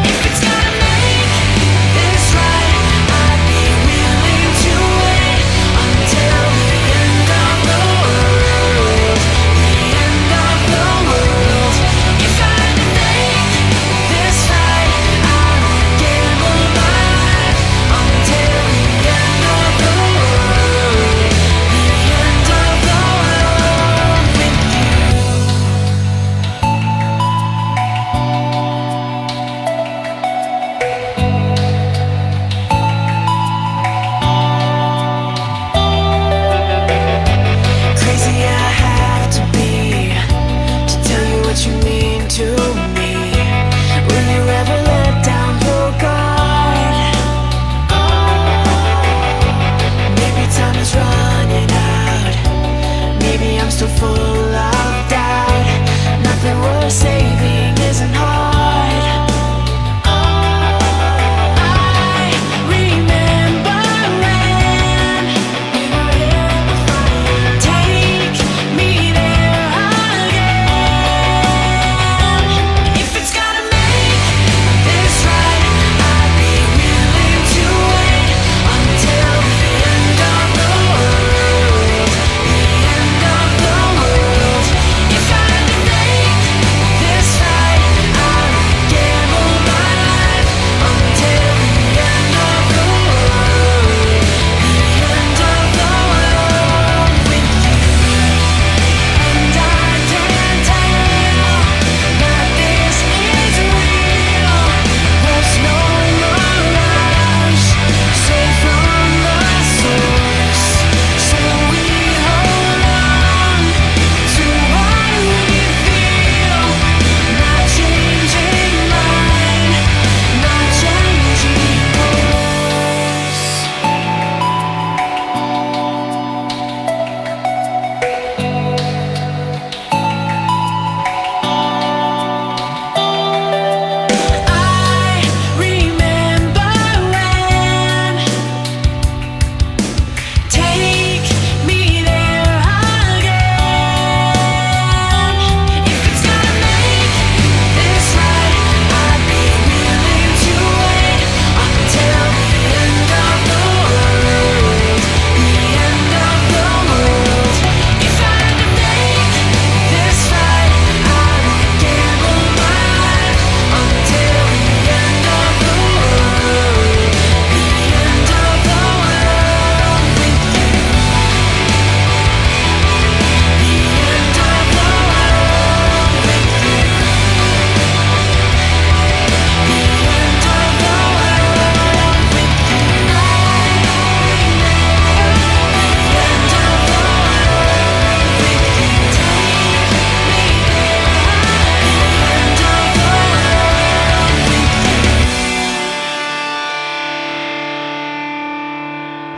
If I had to make this right,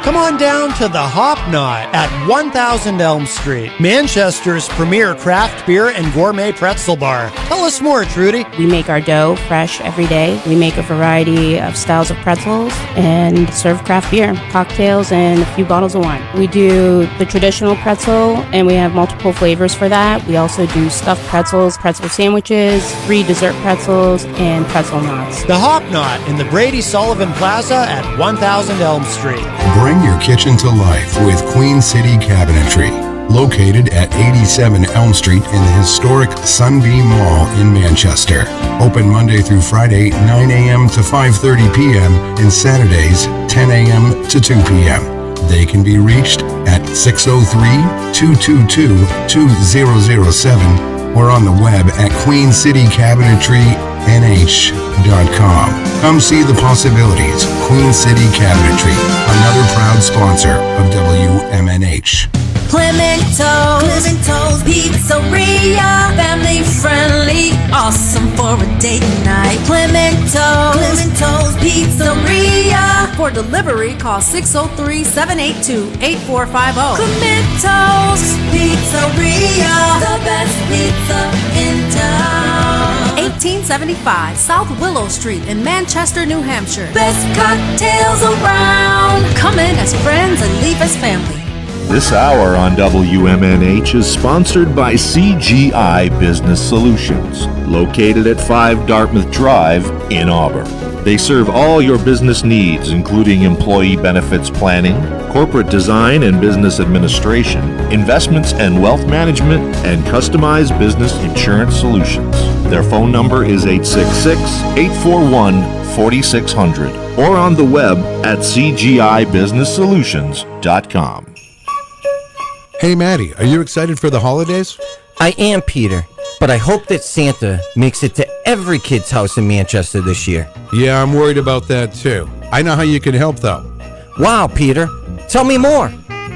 Come on down to the Hop Knot at 1000 Elm Street, Manchester's premier craft beer and gourmet pretzel bar. Tell us more, Trudy. We make our dough fresh every day. We make a variety of styles of pretzels and serve craft beer, cocktails, and a few bottles of wine. We do the traditional pretzel, and we have multiple flavors for that. We also do stuffed pretzels, pretzel sandwiches, free dessert pretzels, and pretzel knots. The Hop Knot in the Brady Sullivan Plaza at 1000 Elm Street. Bring your kitchen to life with Queen City Cabinetry, located at 87 Elm Street in the historic Sunbeam Mall in Manchester. Open Monday through Friday, 9 a.m. to 5:30 p.m. and Saturdays, 10 a.m. to 2 p.m. They can be reached at 603-222-2007 or on the web at queencitycabinetrynh.com. Come see the possibilities. Queen City Cabinetry, another proud sponsor of WMNH. Clemento's Pizzeria, family friendly, awesome for a date night. Clemento's Pizzeria. For delivery, call 603-782-8450. Clemento's Pizzeria, the best pizza in town. 1875 South Willow Street in Manchester, New Hampshire. Best cocktails around. Come in as friends and leave as family. This hour on WMNH is sponsored by CGI Business Solutions, located at 5 Dartmouth Drive in Auburn. They serve all your business needs, including employee benefits planning, corporate design and business administration, investments and wealth management, and customized business insurance solutions. Their phone number is 866-841-4600 or on the web at cgibusinesssolutions.com. Hey, Maddie, are you excited for the holidays? I am, Peter, but I hope that Santa makes it to every kid's house in Manchester this year. Yeah, I'm worried about that too. I know how you can help, though. Wow, Peter, tell me more.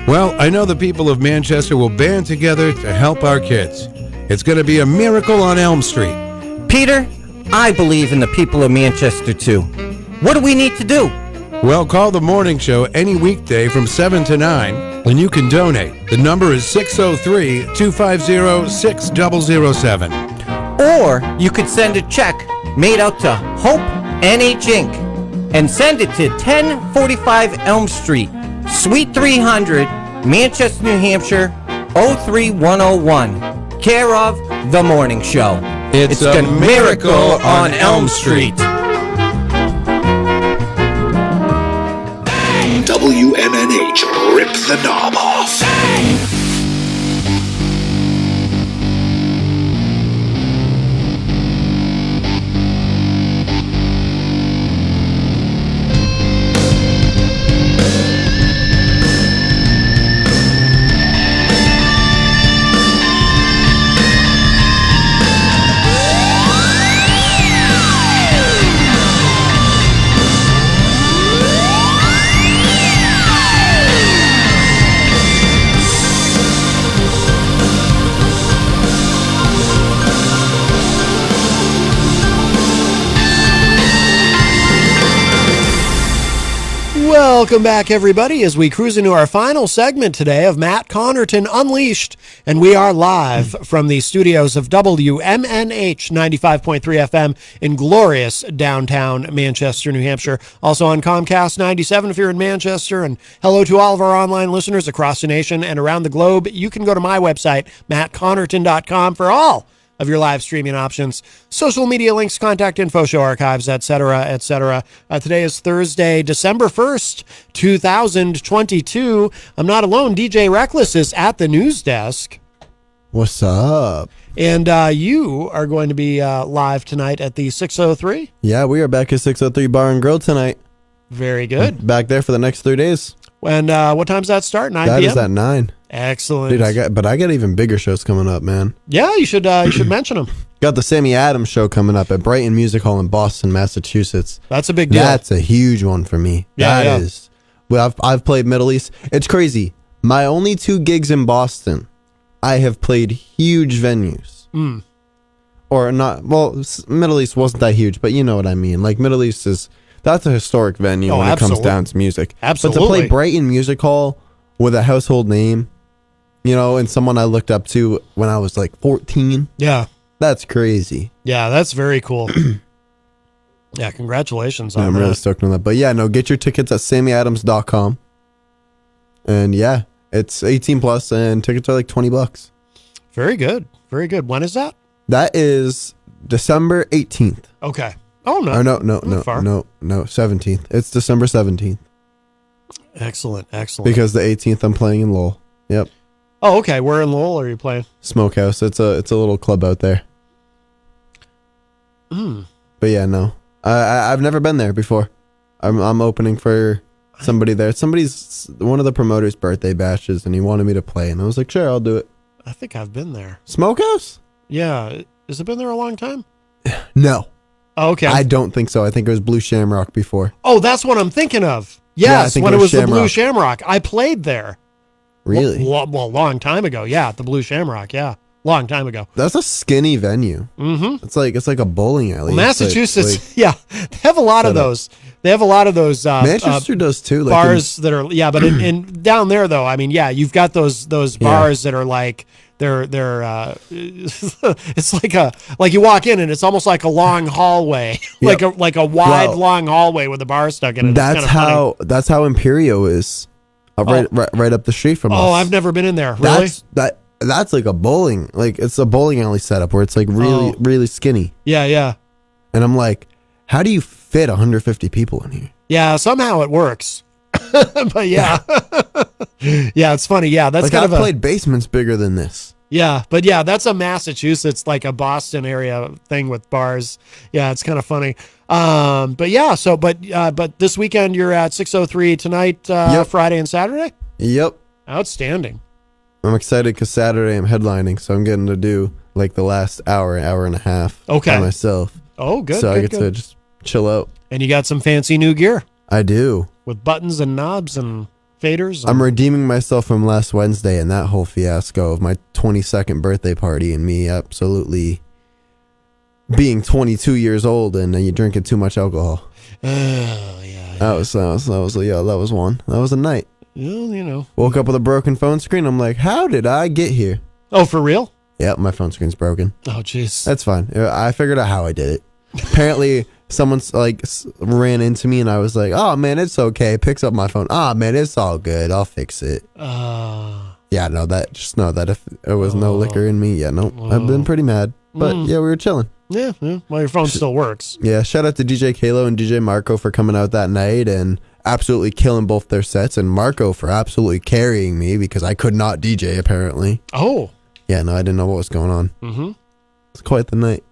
Well, I know the people of Manchester will band together to help our kids. It's going to be a miracle on Elm Street. Peter, I believe in the people of Manchester too. What do we need to do? Well, call the morning show any weekday from 7 to 9, and you can donate. The number is 603-250-6007. Or you could send a check made out to Hope NH Inc. and send it to 1045 Elm Street, Suite 300, Manchester, New Hampshire, 03101. Care of The Morning Show. It's a miracle on Elm Street. WMNH, rip the knob off. Welcome back, everybody, as we cruise into our final segment today of Matt Connarton Unleashed, and we are live from the studios of WMNH 95.3 FM in glorious downtown Manchester, New Hampshire. Also on Comcast 97 if you're in Manchester, and hello to all of our online listeners across the nation and around the globe. You can go to my website, mattconnarton.com, for all of your live streaming options, social media links, contact info, show archives, etc., etc. Today is Thursday, December 1st, 2022. I'm not alone. DJ Reckless is at the news desk. What's up? And you are going to be live tonight at the 603? Yeah, we are back at 603 Bar and Grill tonight. Very good. Back there for the next 3 days. And what time's that start? 9 That p.m.? is at 9. Excellent. Dude, I got even bigger shows coming up, man. Yeah, you should mention them. Got the Sammy Adams show coming up at Brighton Music Hall in Boston, Massachusetts. That's a big deal. That's a huge one for me. Yeah, that is. Well, I've played Middle East. It's crazy. My only 2 gigs in Boston, I have played huge venues. Or not. Well, Middle East wasn't that huge, but you know what I mean. Like Middle East is that's a historic venue when it comes down to music. Absolutely. But to play Brighton Music Hall with a household name, you know, and someone I looked up to when I was like 14. Yeah. That's crazy. Yeah, that's very cool. Yeah, congratulations on I'm that. really stoked on that. But yeah, no, get your tickets at sammyadams.com. And yeah, it's 18 plus and tickets are like $20. Very good. Very good. When is that? That is December 18th. Okay. Oh, no. Or no, Not far. 17th. It's December 17th. Excellent. Because the 18th I'm playing in Lowell. Yep. Oh, okay. Where in Lowell are you playing? Smokehouse. It's a little club out there. But yeah, no. I've never been there before. I'm opening for somebody there. Somebody's one of the promoters' birthday bashes, and he wanted me to play, and I was like, sure, I'll do it. I think I've been there. Smokehouse? Yeah. Has it been there a long time? No. Oh, okay. I don't think so. I think it was Blue Shamrock before. Oh, that's what I'm thinking of. Yeah, I Yes, think when it it was was the Blue Shamrock. Shamrock. I played there. Really? Well, a long time ago. Yeah, at the Blue Shamrock. Yeah, long time ago. That's a skinny venue. Mm-hmm. It's like a bowling alley. Well, Massachusetts, yeah, they have a lot of those. They have a lot of those. Manchester does too. Like bars that are but in down there though, I mean, yeah, you've got those bars that are like they're it's like you walk in and it's almost like a long hallway, Yep. like a wide long hallway with a bar stuck in it. That's how Imperio is. Right up the street from us. Oh, I've never been in there. Really? That's like a bowling, like it's a bowling alley setup where it's like really skinny. Yeah. And I'm like, how do you fit 150 people in here? Yeah, somehow it works. But yeah. Yeah, it's funny. Yeah, that's like kind I've of played basements bigger than this. Yeah, but yeah, that's a Massachusetts, like a Boston area thing with bars. Yeah, it's kind of funny. But yeah, but this weekend you're at 603 tonight, Friday and Saturday? Yep. Outstanding. I'm excited because Saturday I'm headlining, so I'm getting to do like the last hour and a half by myself. Oh, good. So I good, get to just chill out. And you got some fancy new gear I do. with buttons and knobs and faders. I'm redeeming myself from last Wednesday and that whole fiasco of my 22nd birthday party and me absolutely being 22 years old and you drinking too much alcohol. Oh, yeah. That was one. That was a night. Well, you know. Woke up with a broken phone screen. I'm like, how did I get here? Oh, for real? Yeah, my phone screen's broken. Oh, jeez. That's fine. I figured out how I did it. Apparently, someone's like ran into me, and I was like, "Oh man, it's okay." Picks up my phone. "Ah man, it's all good. I'll fix it." Yeah, no, just know that if there was no liquor in me, I've been pretty mad. But yeah, we were chilling. Yeah. Well, your phone still works. Yeah, shout out to DJ Kalo and DJ Marco for coming out that night and absolutely killing both their sets, and Marco for absolutely carrying me because I could not DJ apparently. Oh. Yeah, no, I didn't know what was going on. Mm-hmm. It's quite the night.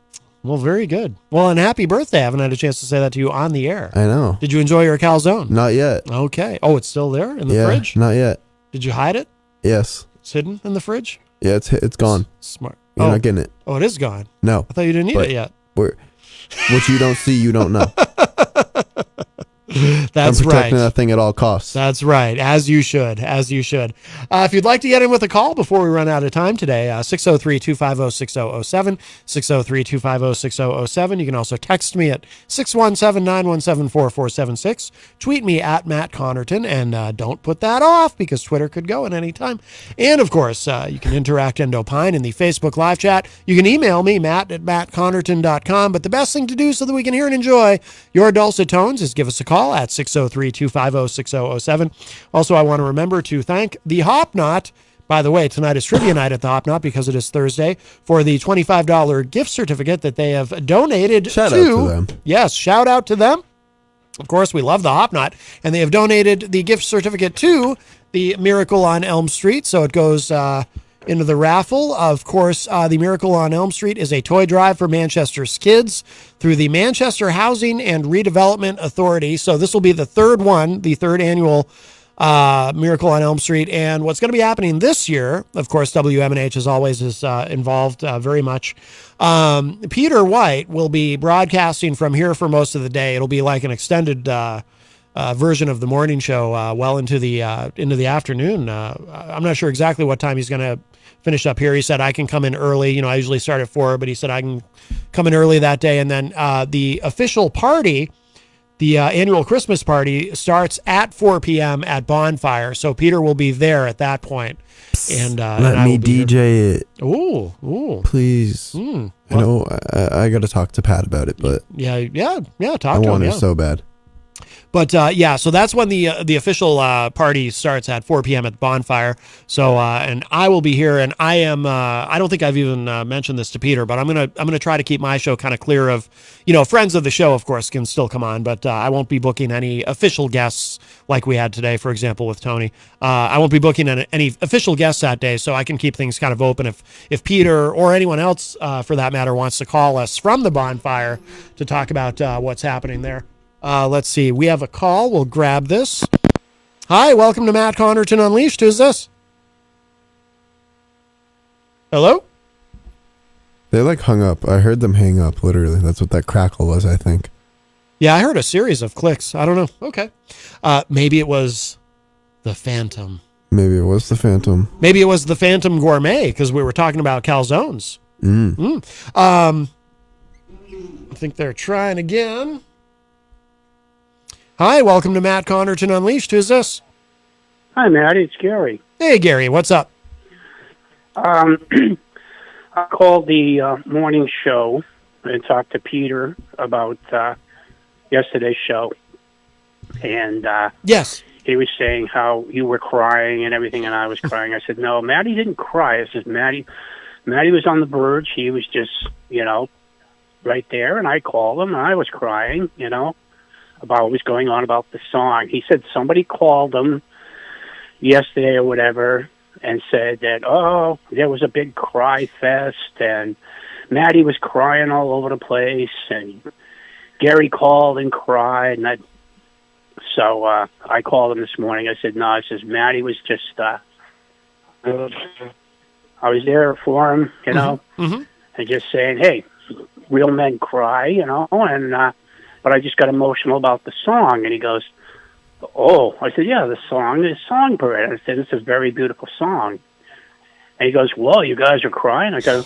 Well, very good. Well, and happy birthday. I haven't had a chance to say that to you on the air. I know. Did you enjoy your calzone? Not yet. Okay. Oh, it's still there in the fridge? Not yet. Did you hide it? Yes. It's hidden in the fridge? Yeah, it's gone. Smart. You're not getting it. Oh, it is gone. No. I thought you didn't eat it yet. What you don't see, you don't know. That's I'm protecting right. that thing at all costs. That's right. As you should. If you'd like to get in with a call before we run out of time today, 603-250-6007, 603-250-6007. You can also text me at 617-917-4476. Tweet me at Matt Connarton, and don't put that off because Twitter could go at any time. And, of course, you can interact and opine in the Facebook live chat. You can email me, matt@mattconnerton.com. But the best thing to do so that we can hear and enjoy your dulcet tones is give us a call at 603-250-6007. Also, I want to remember to thank the Hop Knot. By the way, tonight is trivia night at the Hop Knot because it is Thursday for the $25 gift certificate that they have donated Shout out to them. Yes, shout out to them. Of course, we love the Hop Knot, and they have donated the gift certificate to the Miracle on Elm Street. So it goes into the raffle. Of course, the Miracle on Elm Street is a toy drive for Manchester's kids through the Manchester Housing and Redevelopment Authority. So this will be the third one, the third annual Miracle on Elm Street. And what's going to be happening this year, of course, WMNH as always is involved very much. Peter White will be broadcasting from here for most of the day. It'll be like an extended version of the morning show well into the afternoon. I'm not sure exactly what time he's going to finish up here. He said I can come in early. You know, I usually start at 4, but he said I can come in early that day. And then the official party The annual Christmas party starts at 4 p.m. at Bonfire, so Peter will be there at that point. And Let me DJ it. Ooh. Please. I know I got to talk to Pat about it, but Yeah, talk I to him. want it Yeah. so bad. But so that's when the official party starts at 4 p.m. at the Bonfire. So and I will be here, and I am. I don't think I've even mentioned this to Peter, but I'm gonna try to keep my show kind of clear of, friends of the show, of course, can still come on, but I won't be booking any official guests like we had today, for example, with Tony. I won't be booking any official guests that day, so I can keep things kind of open. If Peter or anyone else, for that matter, wants to call us from the Bonfire to talk about what's happening there. Let's see. We have a call. We'll grab this. Hi, welcome to Matt Connarton Unleashed. Who's this? Hello? They hung up. I heard them hang up, literally. That's what that crackle was, I think. Yeah, I heard a series of clicks. I don't know. Okay. Maybe it was the Phantom. Maybe it was the Phantom. Maybe it was the Phantom Gourmet, because we were talking about calzones. I think they're trying again. Hi, welcome to Matt Connarton Unleashed. Who's this? Hi, Matt. It's Gary. Hey, Gary. What's up? I called the morning show and talked to Peter about yesterday's show. And yes, he was saying how you were crying and everything, and I was crying. I said, no, Matty didn't cry. I said, Matty was on the verge. He was just, right there. And I called him, and I was crying, about what was going on about the song. He said somebody called him yesterday or whatever and said that, there was a big cry fest and Matty was crying all over the place and Gary called and cried. And so I called him this morning. I said, no, I says, Matty was just, I was there for him, and just saying, hey, real men cry, and, but I just got emotional about the song. And he goes, oh. I said, yeah, the song is Songbird. I said, it's a very beautiful song. And he goes, well, you guys are crying? I said,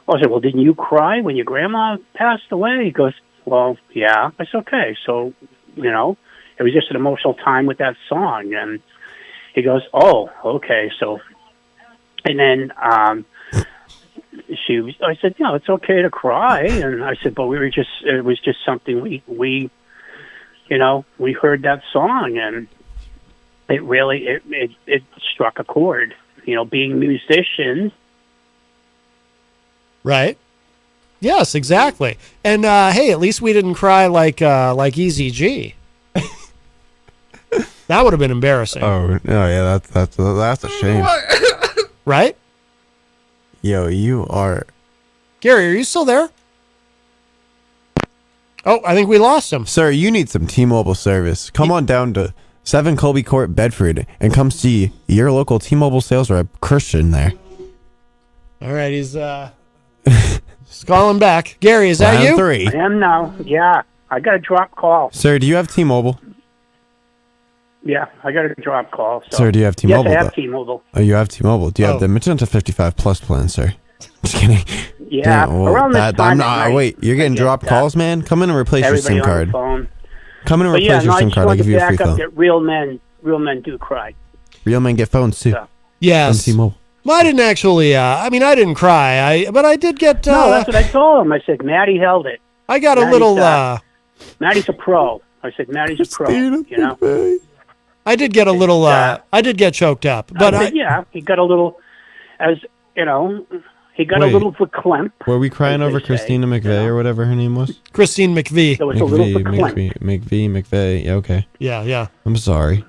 well, didn't you cry when your grandma passed away? He goes, well, yeah. I said, okay. So, it was just an emotional time with that song. And he goes, oh, okay. So, and then I said, it's okay to cry. And I said, but it was just something we heard that song and it really, it struck a chord, being musicians. Right. Yes, exactly. And, hey, at least we didn't cry like Easy G. That would have been embarrassing. Oh, yeah, that's a shame. Right? Yo, you are... Gary, are you still there? Oh, I think we lost him. Sir, you need some T-Mobile service. Come on down to 7 Colby Court, Bedford, and come see your local T-Mobile sales rep, Christian, there. All right, he's just calling back. Gary, is that Round you? 3. I am now. Yeah, I got a drop call. Sir, do you have T-Mobile? Yeah, I got a drop call. So. Sir, do you have T-Mobile? Yes, I have T-Mobile. Oh, you have T-Mobile. Do you have the Magenta 55 Plus plan, sir? Just kidding. Yeah, around this time. Wait, you're getting dropped calls, man? Come in and replace your SIM card. Come in and replace your SIM card. I'll give you a free phone. That real men do cry. Real men get phones, too. Yes. From T-Mobile. Well, I didn't actually, I didn't cry, but I did get... no, that's what I told him. I said, Matty held it. I got a little... Matty's a pro. I said, Matty's a pro, I did get a little, I did get choked up. But yeah, he got a little, he got a little verklempt. Were we crying over Christina McVeigh or whatever her name was? Christine McVie. There was a little verklempt. McVeigh. Yeah, okay. Yeah. I'm sorry.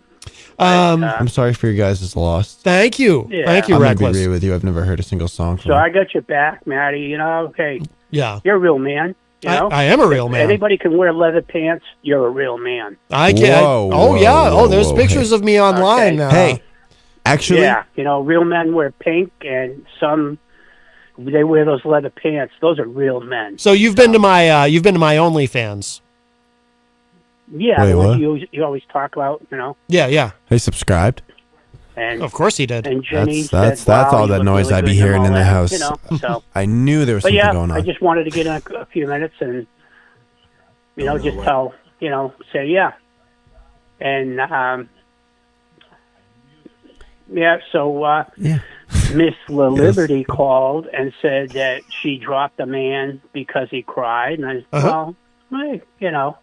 I'm sorry for your guys' loss. Thank you. Yeah. Thank you, I'm Reckless. gonna be real with you. I've never heard a single song from So I got your back, Matty. Hey, yeah, you're a real man. I am a real man. Anybody can wear leather pants. You're a real man. I can. There's pictures of me online now. Hey, actually, yeah, real men wear pink, and some they wear those leather pants. Those are real men. So you've been to my OnlyFans. Yeah, wait, what? You always talk about, Yeah. Hey, subscribed. And of course he did. And Jenny that's said, all that noise really I'd be hearing in the house. So. I knew there was something going on. I just wanted to get in a few minutes and, just tell say yeah. And so Miss La Liberty called and said that she dropped a man because he cried, and I said,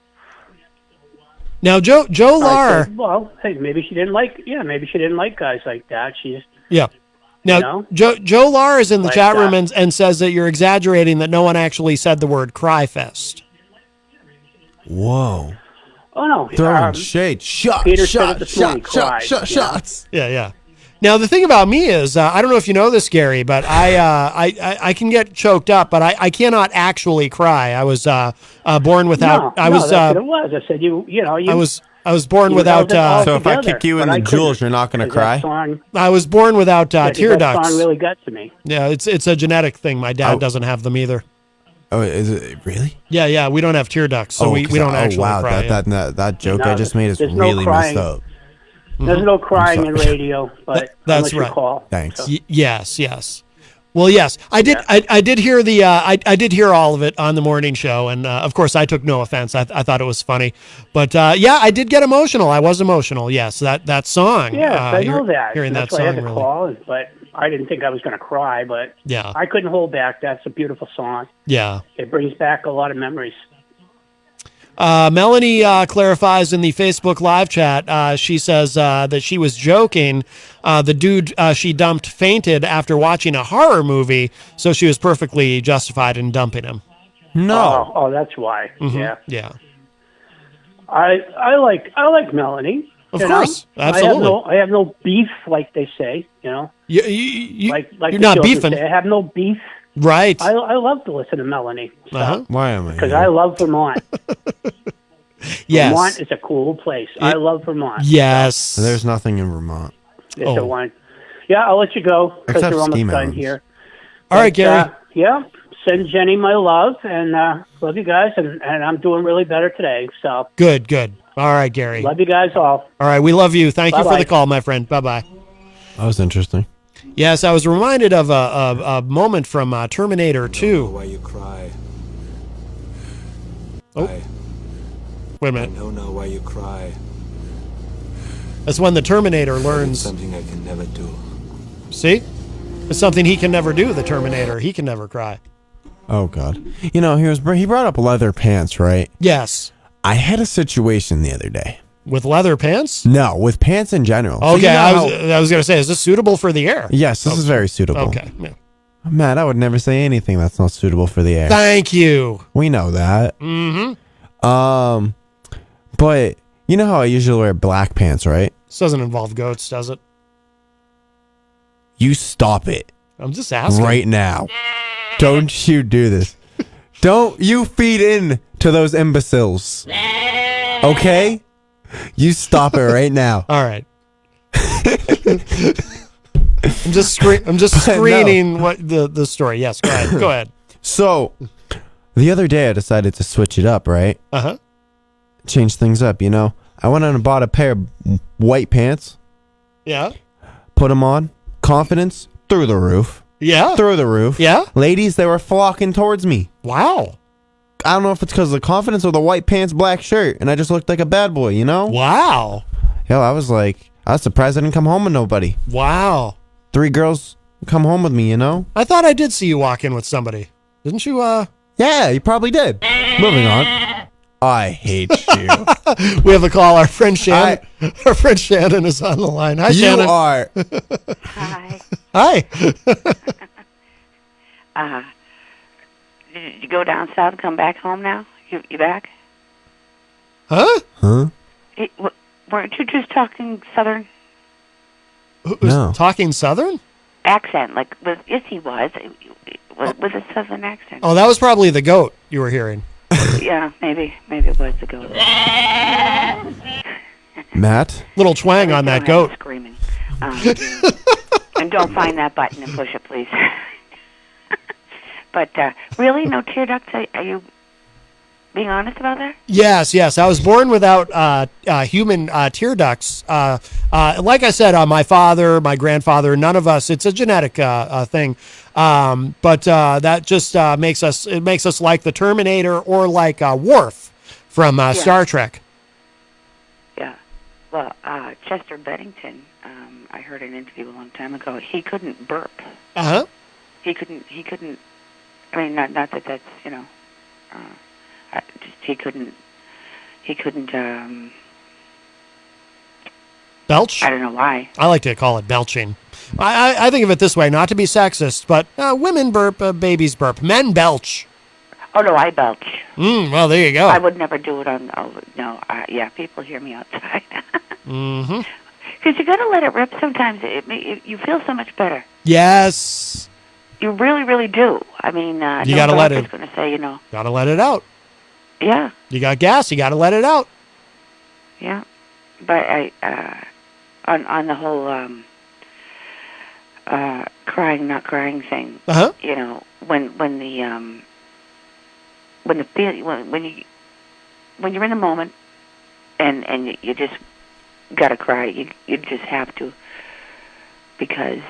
Now, Joe Lar. Well, hey, maybe she didn't like guys like that. She's Now, Joe Lar is in the Like, chat room and says that you're exaggerating, that no one actually said the word cry fest. Whoa. Oh no, Throwing shade. Peter said it this morning, cried, shots. Yeah. Now, the thing about me is, I don't know if you know this, Gary, but I can get choked up, but I cannot actually cry. I was born without. That's what it was. I said I was born without. So if I kick you in the jewels, you're not going to cry? I was born without tear that ducts. song really got to me. Yeah, it's a genetic thing. My dad doesn't have them either. Oh, is it really? Yeah. We don't have tear ducts, so we don't actually cry. That joke I just made is there's really no messed crying. up. There's no crying in radio, but That's unless you right. call. Thanks. Yes. Well, yes, I did. I did hear the. I did hear all of it on the morning show, and of course, I took no offense. I thought it was funny, but I did get emotional. I was emotional. Yes, that song. Yes, I know that. Hearing That's that why I song, had to really. call, but I didn't think I was going to cry. But Yeah. I couldn't hold back. That's a beautiful song. Yeah. It brings back a lot of memories. Melanie clarifies in the Facebook live chat. She says that she was joking. The dude she dumped fainted after watching a horror movie, so she was perfectly justified in dumping him. No. Oh, that's why. Mhm. Yeah. I like Melanie. Of you know? course, absolutely. I have no beef, like they say. You know, like you're the not children beefing. say, I have no beef. Right. I love to listen to Melanie. Why am I? Because I love Vermont. Yes. Vermont is a cool place. I love Vermont. Yes. There's nothing in Vermont. It's a one. Yeah, I'll let you go because Except you're almost ski done mountains. here. All right, Gary. Send Jenny my love, and love you guys, and I'm doing really better today. So Good. All right, Gary. love you guys all. All right, we love you. Thank you for Bye-bye. the call, my friend. Bye-bye. That was interesting. Yes, I was reminded of a moment from Terminator 2. Why you cry? Oh. Wait a minute. I don't know why you cry. That's when the Terminator It's learns. something I can never do. See? It's something he can never do, the Terminator. He can never cry. Oh God. You know, he brought up leather pants, right? Yes. I had a situation the other day. With leather pants? No, with pants in general. So Okay, you know I how- was going to say, is this suitable for the air? Yes, this is very suitable. Okay. Yeah. Matt, I would never say anything that's not suitable for the air. Thank you. We know that. Mm-hmm. But you know how I usually wear black pants, right? This doesn't involve goats, does it? You stop it. I'm just asking. Right now. Don't you do this. Don't you feed in to those imbeciles. Okay? You stop it right now. All right. I'm just screening what the story. Yes, go ahead. Go ahead. So, the other day I decided to switch it up, right? Uh-huh. Change things up, you know. I went out and bought a pair of white pants. Yeah. Put them on. Confidence through the roof. Yeah. Through the roof. Yeah. Ladies, they were flocking towards me. Wow. I don't know if it's because of the confidence or the white pants, black shirt, and I just looked like a bad boy, you know? Wow. Yo, I was surprised I didn't come home with nobody. Wow. 3 girls come home with me, you know? I thought I did see you walk in with somebody. Didn't you, Yeah, you probably did. Moving on. I hate you. We have a call. Our friend Shannon. Our friend Shannon is on the line. Hi, Shannon. You are. Hi. Hi. Did you go down south and come back home now? You back? Huh? Weren't you just talking southern No. Talking southern? accent? Like, yes, he was. With a southern accent. Oh, that was probably the goat you were hearing. Yeah, maybe it was the goat. Matt? Little twang on that goat. Screaming. And don't find that button and push it, please. But really, no tear ducts? Are you being honest about that? Yes. I was born without human tear ducts. Like I said, my father, my grandfather, none of us. It's a genetic thing. But that just makes us like the Terminator or like Worf from Star Trek. Yeah. Well, Chester Bennington, I heard an interview a long time ago. He couldn't burp. Uh-huh. He couldn't, I mean, not that that's, he couldn't, belch? I don't know why. I like to call it belching. I think of it this way, not to be sexist, but women burp, babies burp. Men belch. Oh, no, I belch. Well, there you go. I would never do it on, people hear me outside. Mm-hmm. Because you got to let it rip sometimes. You feel so much better. Yes. You really, really do. I mean, you got to let it. Going to say, got to let it out. Yeah. You got gas. You got to let it out. Yeah. But on the whole crying, not crying thing. Uh-huh. When you're in the moment and you just gotta cry, you just have to, because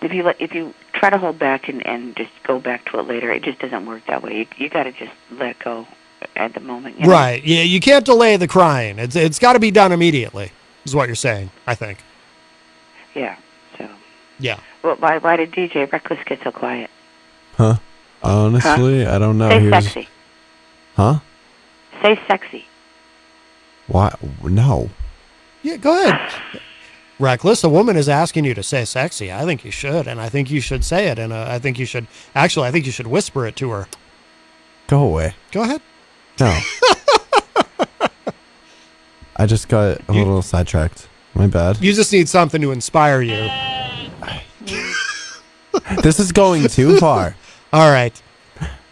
if you try to hold back and just go back to it later, it just doesn't work that way. You gotta just let it go at the moment. You know? Right. Yeah. You can't delay the crying. It's got to be done immediately. Is what you're saying, I think. Yeah. So. Yeah. Well, why did DJ Reckless get so quiet? Huh? Honestly, I don't know. Say sexy. Huh? Say sexy. Why? No. Yeah, go ahead. Reckless, a woman is asking you to say sexy. I think you should, and I think you should say it, and I think you should whisper it to her. Go away. Go ahead. No. I just got a little sidetracked. My bad. You just need something to inspire you. This is going too far. All right.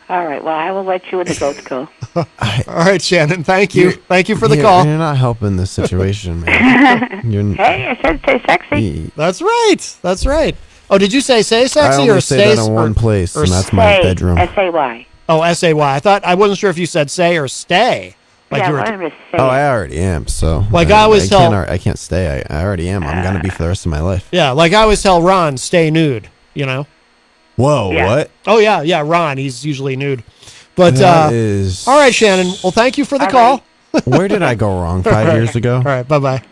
All right. Well, I will let you and the goats go. All right, Shannon. Thank you. Thank you for the call. You're not helping this situation, man. Hey, I said say sexy. That's right. That's right. Oh, did you say sexy I only or say that in one place, and that's my bedroom. S-A-Y. Oh, S-A-Y. I wasn't sure if you said say or stay. Like you were say oh, I already am. So like I always tell, I can't stay. I already am. I'm gonna be for the rest of my life. Yeah, like I always tell Ron, stay nude. You know. Whoa! Yeah. What? Oh yeah. Ron, he's usually nude. But that is... all right, Shannon. Well, thank you for the call. Where did I go wrong 5 years ago? All right. Bye bye.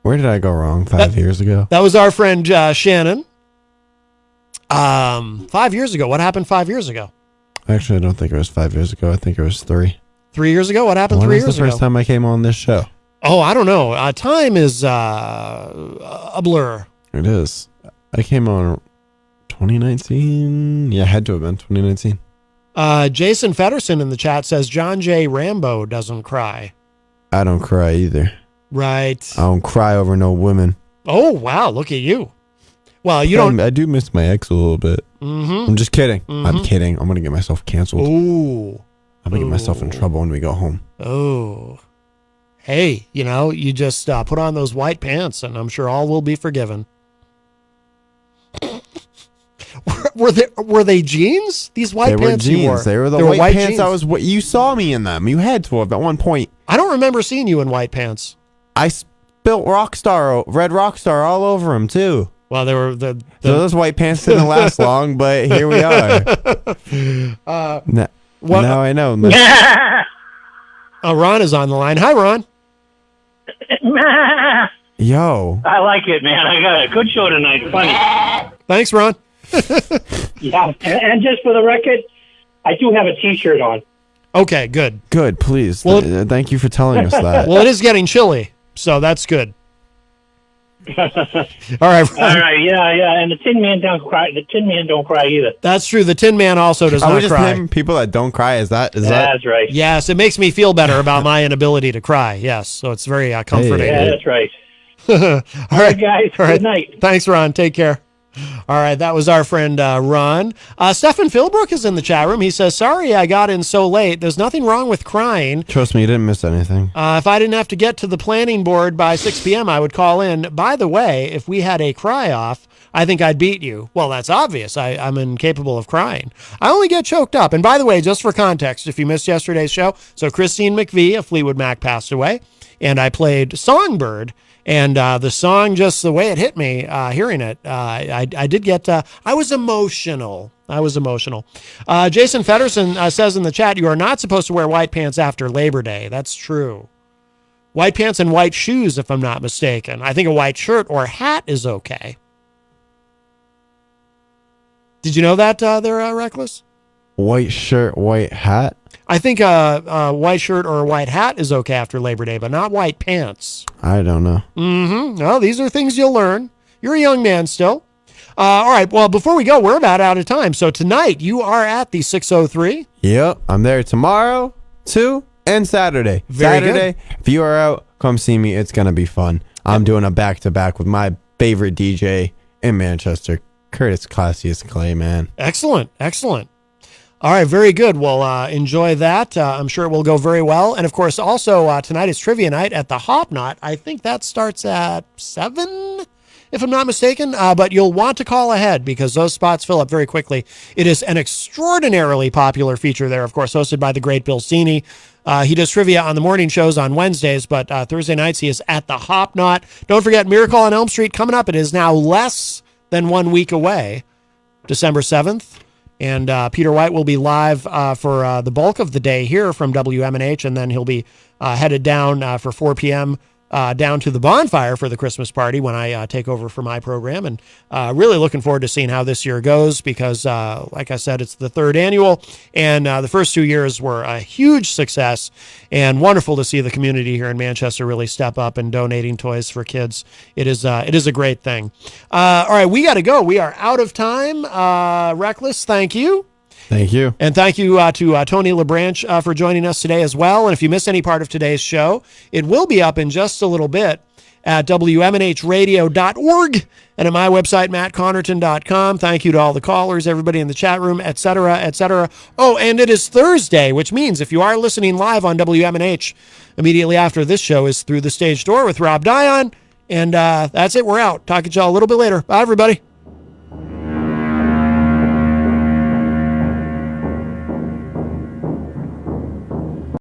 Where did I go wrong 5 years ago? That was our friend Shannon. 5 years ago. What happened 5 years ago? Actually, I don't think it was 5 years ago. I think it was 3. 3 years ago? What happened 3 years ago? When was the first time I came on this show? Oh, I don't know. Time is a blur. It is. I came on 2019. Yeah, it had to have been 2019. Jason Fedderson in the chat says John J. Rambo doesn't cry. I don't cry either. Right. I don't cry over no women. Oh, wow. Look at you. Well, you don't. I do miss my ex a little bit. Mm-hmm. I'm just kidding. Mm-hmm. I'm kidding. I'm going to get myself canceled. Ooh. I'm going to get myself in trouble when we go home. Oh. Hey, you just put on those white pants and I'm sure all will be forgiven. Were they jeans? These white pants jeans. You wore? They were the white pants. Jeans. You saw me in them. You had to have at one point. I don't remember seeing you in white pants. I spilt red Rockstar all over them too. Well, they were so those white pants didn't last long, but here we are. Now I know. Ron is on the line. Hi, Ron. Yo. I like it, man. I got a good show tonight. Funny. Thanks, Ron. Yeah, and just for the record, I do have a T-shirt on. Okay, good. Good, please. Well, thank you for telling us that. Well, it is getting chilly, so that's good. All right, Ron. All right, yeah, and the Tin Man don't cry. The Tin Man don't cry either. That's true. The Tin Man also does not cry. Just people that don't cry. Is that? That's right. Yes, it makes me feel better about my inability to cry. Yes, so it's very comforting. Yeah, that's right. All right, guys. All right. Good night. Thanks, Ron. Take care. All right, that was our friend Ron. Stefan Philbrook is in the chat room. He says, sorry I got in so late. There's nothing wrong with crying. Trust me, you didn't miss anything. If I didn't have to get to the planning board by 6 p.m., I would call in. By the way, if we had a cry-off, I think I'd beat you. Well, that's obvious. I'm incapable of crying. I only get choked up. And by the way, just for context, if you missed yesterday's show, so Christine McVie of Fleetwood Mac passed away, and I played Songbird. And the song, just the way it hit me, hearing it, I did get, I was emotional. Jason Fedderson says in the chat, you are not supposed to wear white pants after Labor Day. That's true. White pants and white shoes, if I'm not mistaken. I think a white shirt or hat is okay. Did you know that there, Reckless? White shirt, white hat? I think a white shirt or a white hat is okay after Labor Day, but not white pants. I don't know. No, these are things you'll learn. You're a young man still. All right, well, before we go, we're about out of time. So tonight, you are at the 603. Yep, I'm there tomorrow, too, and Saturday. Very Saturday, good. if you are out, come see me. It's going to be fun. I'm doing a back-to-back with my favorite DJ in Manchester, Curtis Classiest Clay, man. Excellent. All right, very good. Well, enjoy that. I'm sure it will go very well. And, of course, also tonight is trivia night at the Hop Knot. I think that starts at 7, if I'm not mistaken. But you'll want to call ahead because those spots fill up very quickly. It is an extraordinarily popular feature there, of course, hosted by the great Bill Cini. He does trivia on the morning shows on Wednesdays, but Thursday nights he is at the Hop Knot. Don't forget Miracle on Elm Street coming up. It is now less than 1 week away, December 7th. And Peter White will be live for the bulk of the day here from WMNH, and then he'll be headed down for 4 p.m. Down to the bonfire for the Christmas party when I take over for my program. And really looking forward to seeing how this year goes because, like I said, it's the 3rd annual, and the first 2 years were a huge success and wonderful to see the community here in Manchester really step up and donating toys for kids. It is a great thing. All right, we got to go. We are out of time. Reckless, thank you. Thank you. And thank you to Tony LeBranch for joining us today as well. And if you missed any part of today's show, it will be up in just a little bit at WMNHradio.org and at my website, mattconnerton.com. Thank you to all the callers, everybody in the chat room, et cetera, et cetera. Oh, and it is Thursday, which means if you are listening live on WMNH, immediately after this show is Through the Stage Door with Rob Dion. And that's it. We're out. Talking to y'all a little bit later. Bye, everybody.